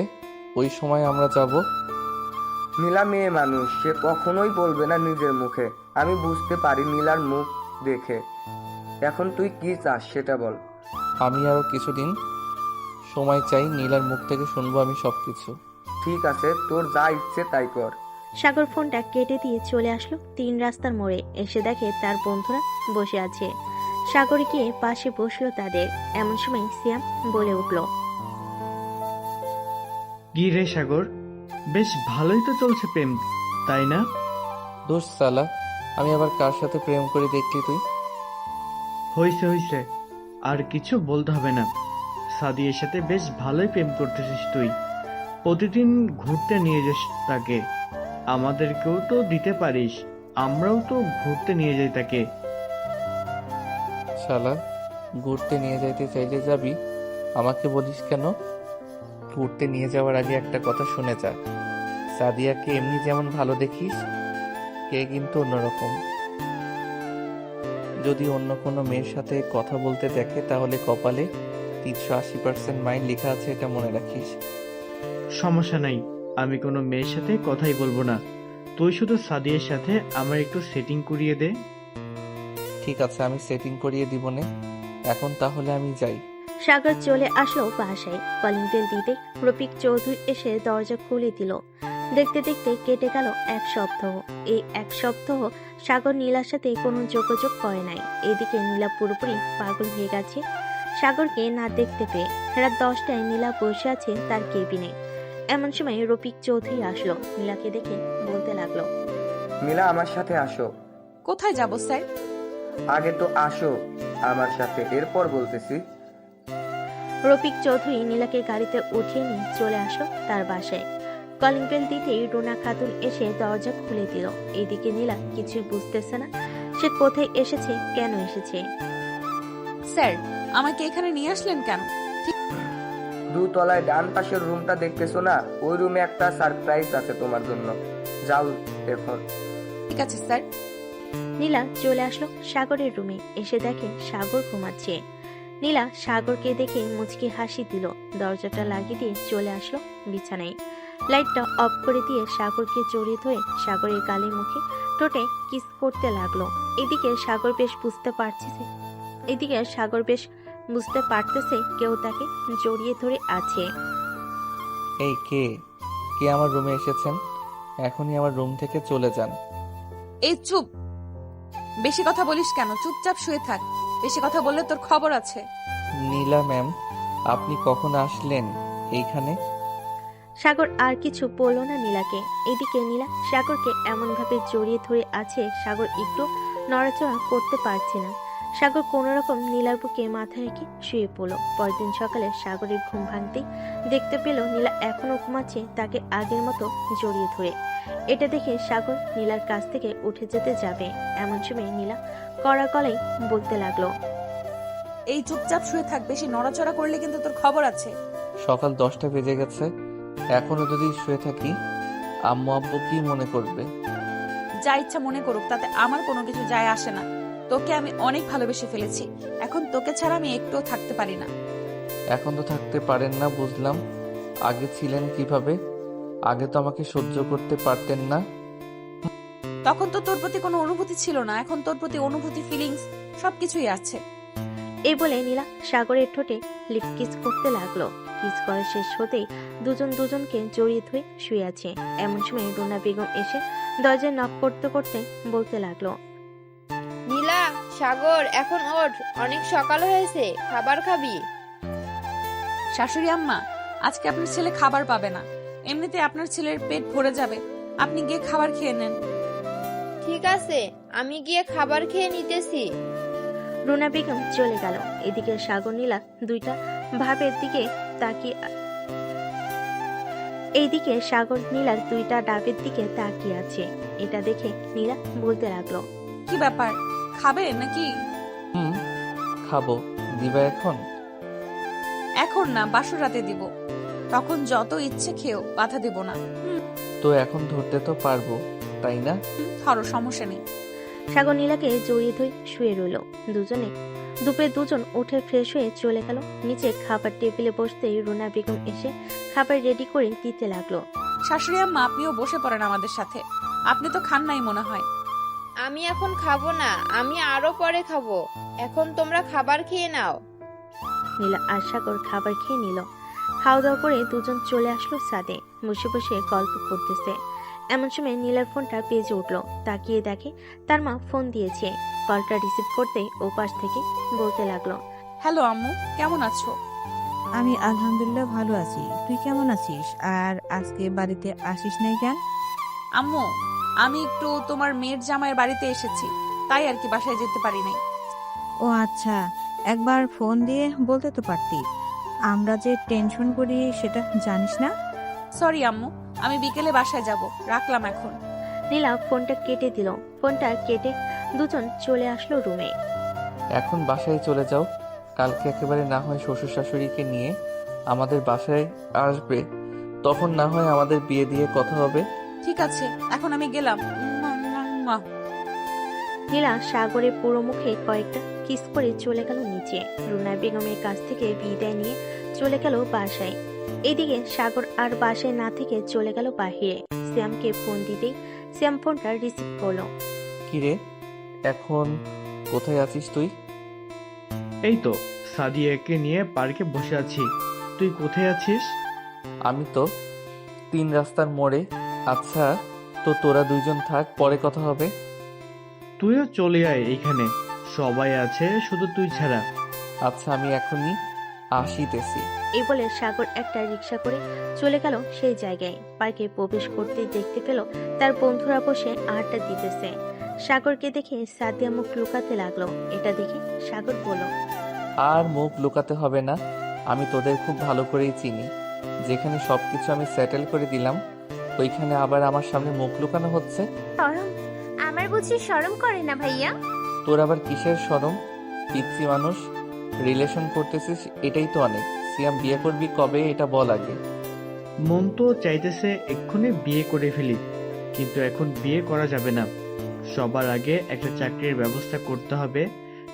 ওই সময় আমরা যাব। নীলা মেয়ে মানুষ, সে কখনোই বলবে না নিজের মুখে। আমি বুঝতে পারি নীলার মুখ দেখে। এখন তুই কি চাস সেটা বল। আমি আরো কিছুদিন সময় চাই, নীলার মুখ থেকে শুনবো আমি সবকিছু। ঠিক আছে, তোর যা ইচ্ছে তাই কর। সাগর ফোনটা কেটে দিয়ে চলে আসলো 3 রাস্তার মোড়ে। এসে দেখে তার বন্ধুরা বসে আছে। সাগর গিয়ে পাশে বসলো তাদের। এমন সময় সিয়াম বলে উঠল, কি রে সাগর, বেশ ভালোই তো চলছে প্রেম, তাই না? দোষ সালা, আমি আবার কার সাথে প্রেম করে দেখলি তুই? হইছে হইছে, আর কিছু বলতে হবে না। সাদিয়ের সাথে বেশ ভালোই প্রেম করতেছিস তুই। প্রতিদিন ঘুরতে নিয়ে যাস তাকে। আমাদেরকেও তো দিতে পারিস, আমরাও তো ঘুরতে নিয়ে যাই তাকে। শালা, ঘুরতে নিয়ে যাইতে চাইলে যাবি, আমাকে বলিস কেন? ঘুরতে নিয়ে যাওয়ার আগে একটা কথা শুনে যা। সাদিয়াকে এমনি যেমন ভালো দেখিস, কে কিন্তু অন্যরকম। যদি অন্য কোনো মেয়ের সাথে কথা বলতে দেখে তাহলে কপালে 380% মাইল লেখা আছে, এটা মনে রাখিস। সমস্যা নাই, আমি কোনো মেয়ের সাথে কথাই বলবো না। তুই শুধু সাদিয়ের সাথে আমার একটু সেটিং করিয়ে দে। ঠিক আছে, আমি সেটিং করিয়ে দিব নে। এখন তাহলে আমি যাই। সাগর চলে আসলো বাসায়। কলিং বেল দিতে রফিক চৌধুরী এসে দরজা খুলে দিল। দেখতে দেখতে কেটে গেল 1 সপ্তাহ। এই 1 সপ্তাহ সাগর নীলার সাথে কোনো যোগাযোগ করে নাই। এদিকে নীলা পুরোপুরি পাগল হয়ে গেছে সাগরকে না দেখতে পেয়ে। রাত 10টায় নীলা বসে আছে তার কেবিনে। এমন সময় রফিক চৌধুরী আসলো। নীলাকে দেখে বলতে লাগলো, নীলা আমার সাথে আসো। কোথায় যাব স্যার? আগে তো আসো আমার সাথে, এরপর বলতেছি। রফিক চৌধুরী নীলাকে গাড়িতে উঠিয়ে নিয়ে চলে আসলো তার বাসায়। কলিং বেল দিতেই রুনা খাতুন এসে দরজা খুলে দিল। এদিকে নীলা কিছু বুঝতেছে না সে কোথায় এসেছে, কেন এসেছে। স্যার, আমাকে এখানে নিয়ে আসলেন কেন? 2 তলায় ডান পাশের রুমটা দেখতেছো না, ওই রুমে একটা সারপ্রাইজ আছে তোমার জন্য। যাও এখন। ঠিক আছে স্যার। নীলা চলে আসলো সাগরের রুমে। এসে দেখে সাগর ঘুমাচ্ছে। নীলা সাগরকে দেখে মুচকি হাসি দিল। দরজাটা লাগিয়ে দিয়ে চলে আসলো বিছানায়। লাইটটা অফ করে দিয়ে সাগরকে জড়িয়ে ধরে সাগরের গালে মুখে ঠোঁটে কিস করতে লাগলো। এদিকে সাগর বেশ বুঝতে পারতেছে কেউ তাকে জড়িয়ে ধরে আছে। এই কে কে আমার রুমে এসেছেন? এখনই আমার রুম থেকে চলে যান। এই চুপ, বেশি কথা বলিস কেন? চুপচাপ শুয়ে থাক, বেশি কথা বললে তোর খবর আছে। নীলা ম্যাম, আপনি কখন আসলেন এইখানে? সাগর আর কিছু বলল না নীলাকে। এদিকে নীলা সাগরকে এমন ভাবে জড়িয়ে ধরে আছে সাগর একটু নড়াচড়া করতে পারছে না। সাগর কোনো রকম নীলার বুকে মাথা রেখে শুয়ে পড়ল। পরের দিন সকালে সাগরের ঘুম ভাঙতেই দেখতে পেল নীলা এখনো ঘুমাচ্ছে, তাকে আগের মতো জড়িয়ে ধরে। এটা দেখে সাগর নীলার কাছ থেকে উঠে যেতে যাবে, এমন সময় নীলা কড়া গলায় বলতে লাগলো, এই চুপচাপ শুয়ে থাক, বেশি নড়াচড়া করলে কিন্তু তোর খবর আছে। সকাল 10টা বেজে গেছে, এখনো যদি শুয়ে থাকি আম্মু আব্বু কি মনে করবে? যা ইচ্ছা মনে করুক, তাতে আমার কোনো কিছু যায় আসে না। তোকে আমি অনেক ভালোবেসে ফেলেছি, এখন তোকে ছাড়া আমি একটুও থাকতে পারি না। এখন তো থাকতে পারেন না বুঝলাম, আগে ছিলেন কিভাবে? আগে তো আমাকে সহ্য করতে পারতেন না। তখন তো তোর প্রতি কোনো অনুভূতি ছিল না, এখন তোর প্রতি অনুভূতি, ফিলিংস সবকিছুই আছে। এই বলে নীলা সাগরের ঠোঁটে লিপ কিস করতে লাগলো। কিস করা শেষ হতেই দুজন দুজনকে জড়িয়ে ধরে শুয়ে আছে। এমন সময় রুনা বেগম এসে দরজায় নক করতে করতে বলতে লাগলো, নীলা, সাগর এখন ওঠ, অনেক সকাল হয়েছে, খাবার খাবি? শাশুড়ি আম্মা, আজকে আপনার ছেলে খাবার পাবে না, এমনিতে আপনার ছেলের পেট ভরে যাবে, আপনি গিয়ে খাবার খেয়ে নেন। ঠিক আছে, আমি গিয়ে খাবার খেয়ে নিতেছি। রুনা বেগম চলে গেল। এদিকে সাগর নীলা দুইটা ভাবের দিকে তাকিয়ে এইদিকে সাগর নীলার দুইটা ডাবের দিকে তাকিয়ে আছে। এটা দেখে নীলা বলতে লাগলো, কি ব্যাপার, খাবে নাকি? খাবো, দিবা এখন? এখন না, বাসর রাতে দিব, তখন যত ইচ্ছে খেও, বাধা দেব না। তো এখন ধরতে তো পারবো তাই না? ধরো, সমস্যা নেই। সাগর নীলাকে জড়িয়ে ধরে শুয়ে রইল। দুপুরে দুজন উঠে ফ্রেশ হয়ে চলে গেল নিচে। খাবার টেবিলে বসতেই রুনা বেগম এসে খাবার রেডি করে দিতে লাগলো। শাশুড়ি আম্মা, আপনিও বসে পড়েন আমাদের সাথে, আপনি তো খান নাই মনে হয়। আমি এখন খাবো না, আমি আরো পরে খাবো, এখন তোমরা খাবার খেয়ে নাও। নীলা আর সাগর খাবার খেয়ে নিল। খাওয়া দাওয়া করে দুজন চলে আসলো ছাদে, বসে বসে গল্প করতেছে। এমন সময় নীলার ফোনটা বেজে উঠলো। তাকিয়ে দেখে তার মা ফোন দিয়েছে। কলটা রিসিভ করতেই ও পাশ থেকে বলতে লাগলো, হ্যালো আম্মু, কেমন আছো? আমি আলহামদুলিল্লাহ ভালো আছি, তুই কেমন আছিস? আর আজকে বাড়িতে আসিস নাই কেন? আম্মু, আমি একটু তোমার মেয়ের জামাইয়ের বাড়িতে এসেছি, তাই আর কি বাসায় যেতে পারি নাই। ও আচ্ছা, একবার ফোন দিয়ে বলতে তো পারতি, আমরা যে টেনশন করি সেটা জানিস না। সরি আম্মু, আমি বিকেলে বাসায় যাব, রাখলাম এখন। নীলা ফোনটা কেটে দিল। ফোনটা কেটে দুজন চলে আসলো রুমে। এখন বাসায় চলে যাও, কালকে একেবারে না হয় শ্বশুর শাশুড়িকে নিয়ে আমাদের বাসায় আসবে, তখন না হয় আমাদের বিয়ে দিয়ে কথা হবে। ঠিক আছে, এখন আমি গেলাম। নীলা সাগরের পুরো মুখে কয়েকটা কিস করে চলে গেল নিচে। রুনা বেগমের কাছ থেকে বিদায় নিয়ে চলে গেল বাসায়। এদিকে সাগর আর বাসায় না থেকে চলে গেল বাহিরে। শ্যামকে ফোন দিতেই শ্যাম ফোনটা রিসিভ করলো। কিরে, এখন কোথায় আছিস তুই? এই তো সাদিয়াকে নিয়ে পার্কে বসে আছি, তুই কোথায় আছিস? আমি তো 3 রাস্তার মোড়ে। আচ্ছা, তো তোরা দুইজন থাক, পরে কথা হবে। তুইও চলে আয়, এইখানে সবাই আছে, শুধু তুই ছাড়া। আচ্ছা, আমি এখনই আসিতেছি। এই বলে সাগর একটা রিক্সা করে চলে গেল সেই জায়গায়। পার্কে প্রবেশ করতেই দেখতে পেল তার বন্ধুরা বসে আড্ডা দিতেছে। সাগরকে দেখে সাদিয়া মুখ লুকাতে লাগলো। এটা দেখে সাগর বলল, আর মুখ লুকাতে হবে না, আমি তোদের খুব ভালো করেই চিনি। যেখানে সবকিছু আমি সেটেল করে দিলাম, ওইখানে আবার আমার সামনে মুখ লুকানো হচ্ছে। শরম, আমার বুঝি শরম করে না ভাইয়া? তোর আবার কিসের শরম? পিচ্ছি মানুষ, রিলেশন করতেছিস, এটাই তো অনেক। সিয়াম, বিয়ে করবি কবে এটা বল আগে। মন তো চাইতেছে এক্ষুনি বিয়ে করে ফেলি, কিন্তু এখন বিয়ে করা যাবে না। সবার আগে একটা চাকরির ব্যবস্থা করতে হবে।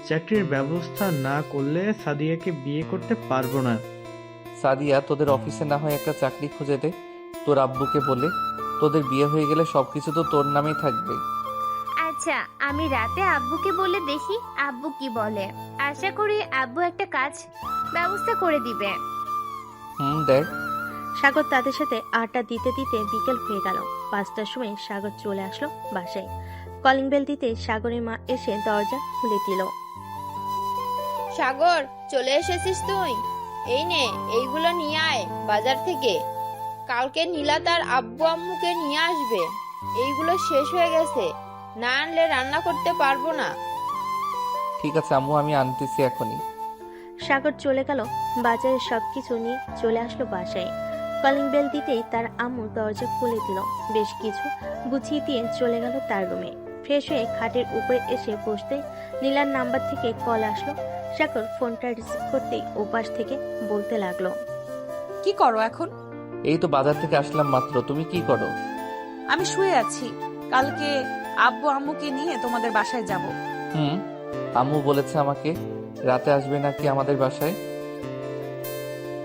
চাকরির ব্যবস্থা না করলে সাদিয়াকে বিয়ে করতে পারবো না। সাদিয়া, তোদের অফিসে না হয় একটা চাকরি খুঁজে দে তোর আব্বুকে বলে। তোদের বিয়ে হয়ে গেলে সবকিছু তো তোর নামেই থাকবে। আচ্ছা, আমি রাতে আব্বুকে বলে দেখি আব্বু কি বলে। আশা করি আব্বু একটা কাজ ব্যবস্থা করে দিবে। দেখ। সাগর তাদের সাথে আড্ডা দিতে দিতে বিকেল হয়ে গেল। 5টার সময় সাগর চলে আসলো বাসায়। কলিং বেল দিতে সাগরের মা এসে দরজা খুলে দিল। সাগর, চলে এসেছিস তুই? এই নে, এইগুলো নিয়ে আয় বাজার থেকে, কালকে নীলা তার আব্বু আম্মুকে নিয়ে আসবে। এইগুলো শেষ হয়ে গেছে, না আনলে রান্না করতে পারবো না। ঠিক আছে আম্মু, আমি আনতেছি এখনই। সাগর চলে গেল। বাজারের সবকিছু নিয়ে চলে আসলো বাসায়। কলিং বেল দিতেই তার আম্মু দরজা খুলে দিল। বেশ কিছু গুছিয়ে দিয়ে চলে গেল তার রুমে। ফ্রেশ হয়ে খাটের উপরে এসে বসতে নীলার নাম্বার থেকে কল আসলো। সাগর ফোনটা রিসিভ করতেই ওপাশ থেকে বলতে লাগলো, কি করো এখন? এই তো বাজার থেকে আসলাম মাত্র। তুমি কি করো? আমি শুয়ে আছি। কালকে আব্বু আম্মুকে নিয়ে তোমাদের বাসায় যাব। আম্মু বলেছে আমাকে রাতে আসবে নাকি আমাদের বাসায়।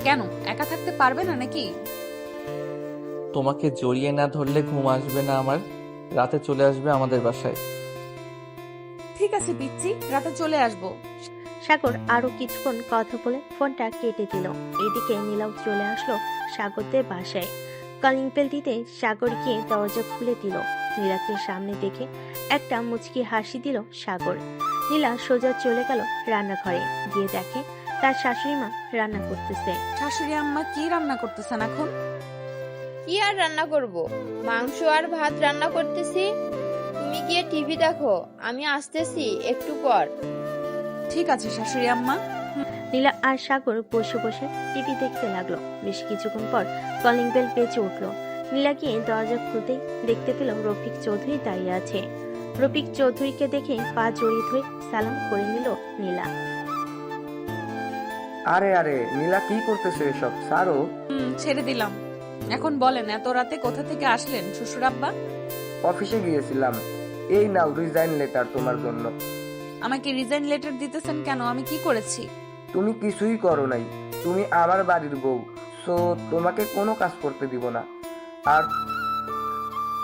কেন, একা থাকতে পারবে না নাকি? তোমাকে জড়িয়ে না ধরলে ঘুম আসবে না আমার। রাতে চলে আসবে আমাদের বাসায়। ঠিক আছে পিচ্চি, রাতে চলে আসবো। সাগর আরো কিছুক্ষণ কথা বলে ফোনটা কেটে দিল। এদিকে নীলাও চলে আসলো সাগরদের বাসায়। কলিং বেল দিতে সাগর গিয়ে দরজা খুলে দিল। নীলাকে সামনে দেখে একটা মুচকি হাসি দিল সাগর। নীলা সোজা চলে গেল রান্নাঘরে। গিয়ে দেখে তার শাশুড়ি মা রান্না করতেছে। শাশুড়ি আম্মা কি রান্না করতেছেন এখন? কি আর রান্না করব, মাংস আর ভাত রান্না করতেছি। তুমি গিয়ে টিভি দেখো, আমি আসতেছি একটু পর। ঠিক আছে শাশুড়ি আম্মা। নীলা আর সাগর বসে বসে টিভি দেখতে লাগলো। বেশ কিছুক্ষণ পর কলিং বেল বেজে উঠলো। নীলা গিয়ে দরজা খুলতেই দেখতে পেল রফিক চৌধুরী দাঁড়িয়ে আছে। রফিক চৌধুরীকে দেখে পা জড়িয়ে ধরে সালাম করে নিল নীলা। আরে আরে নীলা, কি করতেছে এসব? ছাড়ো। ছেড়ে দিলাম। এখন বলেন, এত রাতে কোথা থেকে আসলেন শ্বশুর আব্বা? অফিসে গিয়েছিলাম। এই নাও রিজাইন লেটার তোমার জন্য। আমাকে রিজাইন লেটার দিতেছেন কেন? আমি কি করেছি? তুমি কিছুই করো নাই। তুমি আমার বাড়ির বউ, সো তোমাকে কোনো কাজ করতে দিব না। আর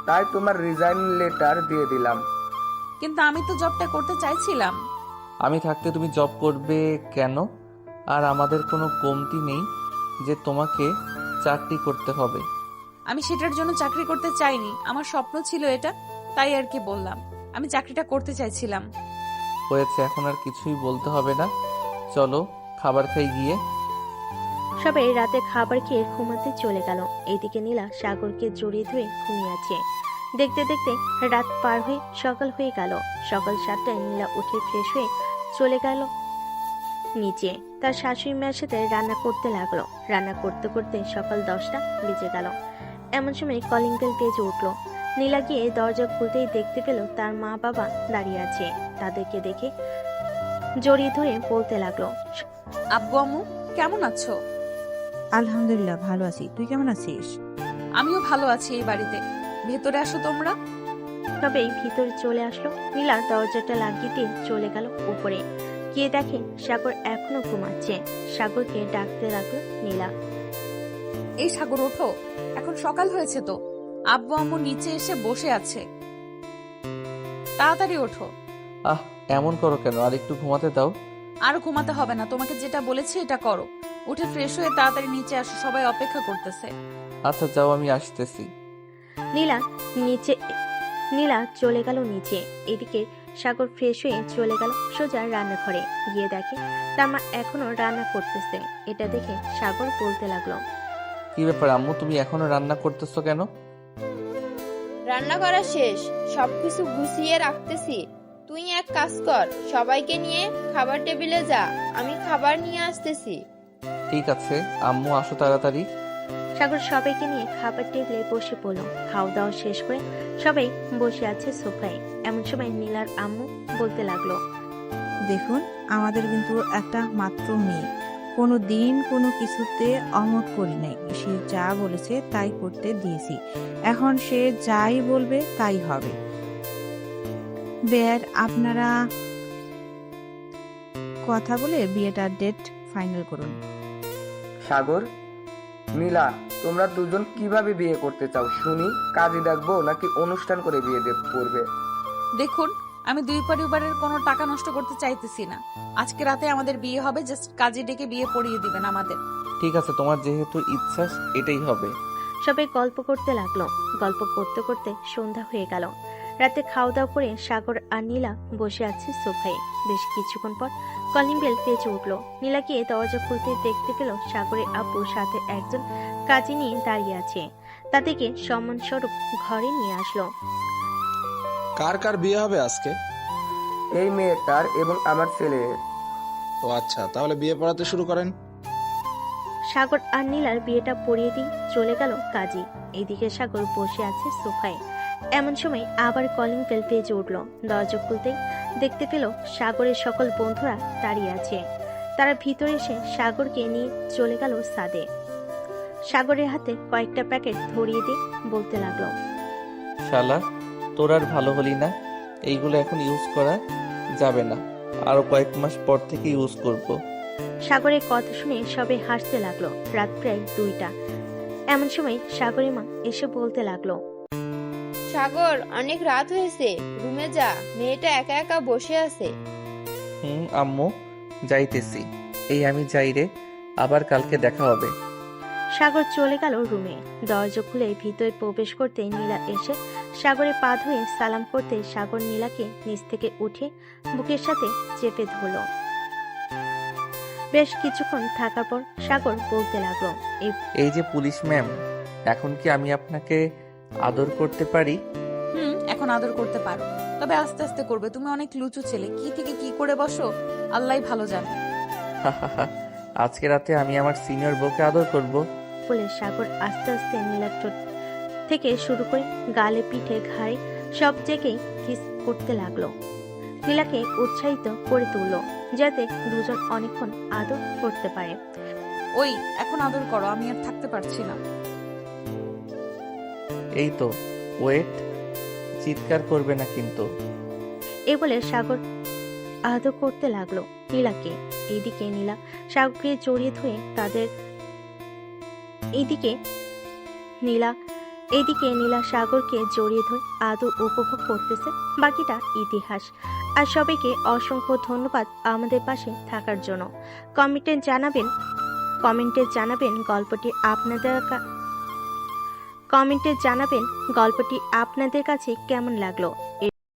তাই তোমার রিজাইন লেটার দিয়ে দিলাম। কিন্তু আমি তো জবটা করতে চাইছিলাম। আমি থাকতে তুমি জব করবে কেন? আর আমাদের কোনো কমতি নেই যে তোমাকে চাকরি করতে হবে। আমি সেটার জন্য চাকরি করতে চাইনি, আমার স্বপ্ন ছিল এটা, তাই আর কি বললাম। আমি চাকরিটা করতে চাইছিলাম। হয়েছে, এখন আর কিছুই বলতে হবে না। চলো খাবার খাই গিয়ে। সবাই রাতে খাবার খেয়ে ঘুমাতে চলে গেল। এইদিকে নীলা সাগরকে জড়িয়ে ধরে ঘুমিয়ে আছে। দেখতে দেখতে রাত পার হয়ে সকাল হয়ে গেল। সকাল 7টায় নীলা উঠে ফ্রেশ হয়ে চলে গেল নিচে। তার শাশুড়ি মায়ের সাথে রান্না করতে লাগলো। রান্না করতে করতে সকাল 10টা বেজে গেল। এমন সময় কলিং বেল বেজে উঠলো। নীলা গিয়ে দরজা খুলতেই দেখতে পেল তার মা বাবা দাঁড়িয়ে আছে। তাদেরকে দেখে জড়িয়ে ধরে বলতে লাগলো, আব্বু আম্মু কেমন আছো? আলহামদুলিল্লাহ ভালো আছি, তুই কেমন আছিস? আমিও ভালো আছি এই বাড়িতে। ভেতরে আসো তোমরা। তবেই ভিতরে চলে আসলো। নীলা দরজাটা লাগিয়ে দিয়ে চলে গেল উপরে। গিয়ে দেখে সাগর এখনো ঘুমাচ্ছে। সাগরকে ডাকতে লাগলো নীলা। এই সাগর ওঠো, এখন সকাল হয়েছে তো। আব্বু আম্মু নিচে এসে বসে আছে, তাড়াতাড়ি ওঠো। এমন করো কেন? আর একটু ঘুমাতে দাও। আর ঘুমাতে হবে না, তোমাকে যেটা বলেছি এটা করো। উঠে ফ্রেশ হয়ে তাড়াতাড়ি নিচে আসো, সবাই অপেক্ষা করতেছে। আচ্ছা যাও, আমি আসতেছি। নীলা চলে গেল নিচে। এদিকে সাগর ফ্রেশ হয়ে চলে গেল সোজা রান্নাঘরে। গিয়ে দেখে তার মা এখনো রান্না করতেছে। এটা দেখে সাগর বলতে লাগলো, কি ব্যাপার আম্মু, তুমি এখনো রান্না করতেছো কেন? রান্না করা শেষ, সবকিছু গুছিয়ে রাখতেছি। তুই এক কাজ কর, সবাইকে নিয়ে খাবার টেবিলে যা, আমি খাবার নিয়ে আসতেছি। ঠিক আছে আম্মু, আসো তাড়াতাড়ি। সাগর সবাইকে নিয়ে খাবার টেবিলে বসে পড়লো। খাওয়া দাওয়া শেষ করে সবাই বসে আছে সোফায়। এমন সময় নীলার আম্মু বলতে লাগলো, দেখুন আমাদের কিন্তু একটা মাত্র মেয়ে, কোনো দিন কোনো কিছুতে অমত করি নাই। সে যা বলেছে তাই করতে দিয়েছি, এখন সে যাই বলবে তাই হবে। বেয়ার আপনারা কথা বলে বিয়েটার ডেট ফাইনাল করুন। সাগর, নীলা, তোমরা দুজন কিভাবে বিয়ে করতে চাও শুনি? কাজী ডাকবো নাকি অনুষ্ঠান করে বিয়ে করবে? দেখুন, আমি দুই পরিবারের কোনো টাকা নষ্ট করতে চাইতেছি না। আজকে রাতে আমাদের বিয়ে হবে, জাস্ট কাজে ডেকে বিয়ে পড়িয়ে দিবেন আমাদের। ঠিক আছে, তোমার যেহেতু ইচ্ছা এটাই হবে। সবাই গল্প করতে লাগলো। গল্প করতে করতে সন্ধ্যা হয়ে গেল। রাতে খাওয়া দাওয়া করে সাগর আর নীলা বসে আছে সোফায়। বেশ কিছুক্ষণ পর কলিং বেল বেজে উঠলো। নীলা গিয়ে দরজা খুলতে দেখতে পেল সাগরের আব্বুর সাথে একজন কাজী নিয়ে দাঁড়িয়ে আছে। তাদেরকে সম্মানস্বরূপ ঘরে নিয়ে আসলো। কার কার বিয়ে হবে আজকে? এই মেয়েটার এবং আমার ছেলের। ও আচ্ছা, তাহলে বিয়ে পড়াতে শুরু করেন। সাগর আর নীলার বিয়েটা পড়িয়ে দিয়ে চলে গেল কাজী। এদিকে সাগর বসে আছে সোফায়। এমন সময় আবার কলিং বেল বেজে উঠল। দরজা খুলতেই দেখতে পেল সাগরের সকল বন্ধুরা দাঁড়িয়ে আছে। তারা ভিতরে এসে সাগরকে নিয়ে চলে গেল ছাদে। সাগরের হাতে কয়েকটা প্যাকেট ধরিয়ে দিয়ে বলতে লাগলো, শালা, তোর আর ভালো হলি না। এইগুলো এখন ইউজ করা যাবে না, আরো কয়েক মাস পর থেকে ইউজ করব। সাগরের কথা শুনে সবে হাসতে লাগলো। রাত প্রায় 2টা। এমন সময় সাগরের মা এসে বলতে লাগলো, সাগর, অনেক রাত হয়েছে, রুমে যা, মেয়েটা একা একা বসে আছে। আম্মু, যাইতেছি। এই আমি যাই রে, আবার কালকে দেখা হবে। সাগর চলে গেল রুমে। দরজা খুলে ভিতরে প্রবেশ করতে নীলা এসে সাগরের পা ধুয়ে সালাম করতে সাগর নীলাকে নিচ থেকে উঠে বুকের সাথে চেপে ধরল। বেশ কিছুক্ষণ থাকার পর সাগর বলতে লাগলো, এই যে পুলিশ ম্যাম, এখন কি আমি আপনাকে আদর করতে পারি? এখন আদর করতে পারো, তবে আস্তে আস্তে করবে। তুমি অনেক লুচু ছেলে, কি থেকে কি করে বসো আল্লাহই ভালো জানে। আজকে রাতে আমি আমার সিনিয়র বউকে আদর করব। বলে সাগর আস্তে আস্তে নীলার ঠোঁট থেকে শুরু করে গালে, পিঠে, ঘাড়ে সব জায়গায় কিস করতে লাগলো। নীলাকে উৎসাহিত করে তুলল যাতে দুজন অনেকক্ষণ আদর করতে পারে। ওই এখন আদর করো, আমি আর থাকতে পারছি না। এই তো, ওয়েট, চিৎকার করবে না কিন্তু। এ বলে সাগর আদর করতে লাগলো নীলাকে। এইদিকে নীলা সাগরকে জড়িয়ে ধুয়ে এইদিকে নীলা সাগরকে জড়িয়ে ধরে আদর উপভোগ করতেছে। বাকিটা ইতিহাস। আর সবাইকে অসংখ্য ধন্যবাদ আমাদের পাশে থাকার জন্য। কমেন্টে জানাবেন গল্পটি আপনাদের কাছে কেমন লাগলো।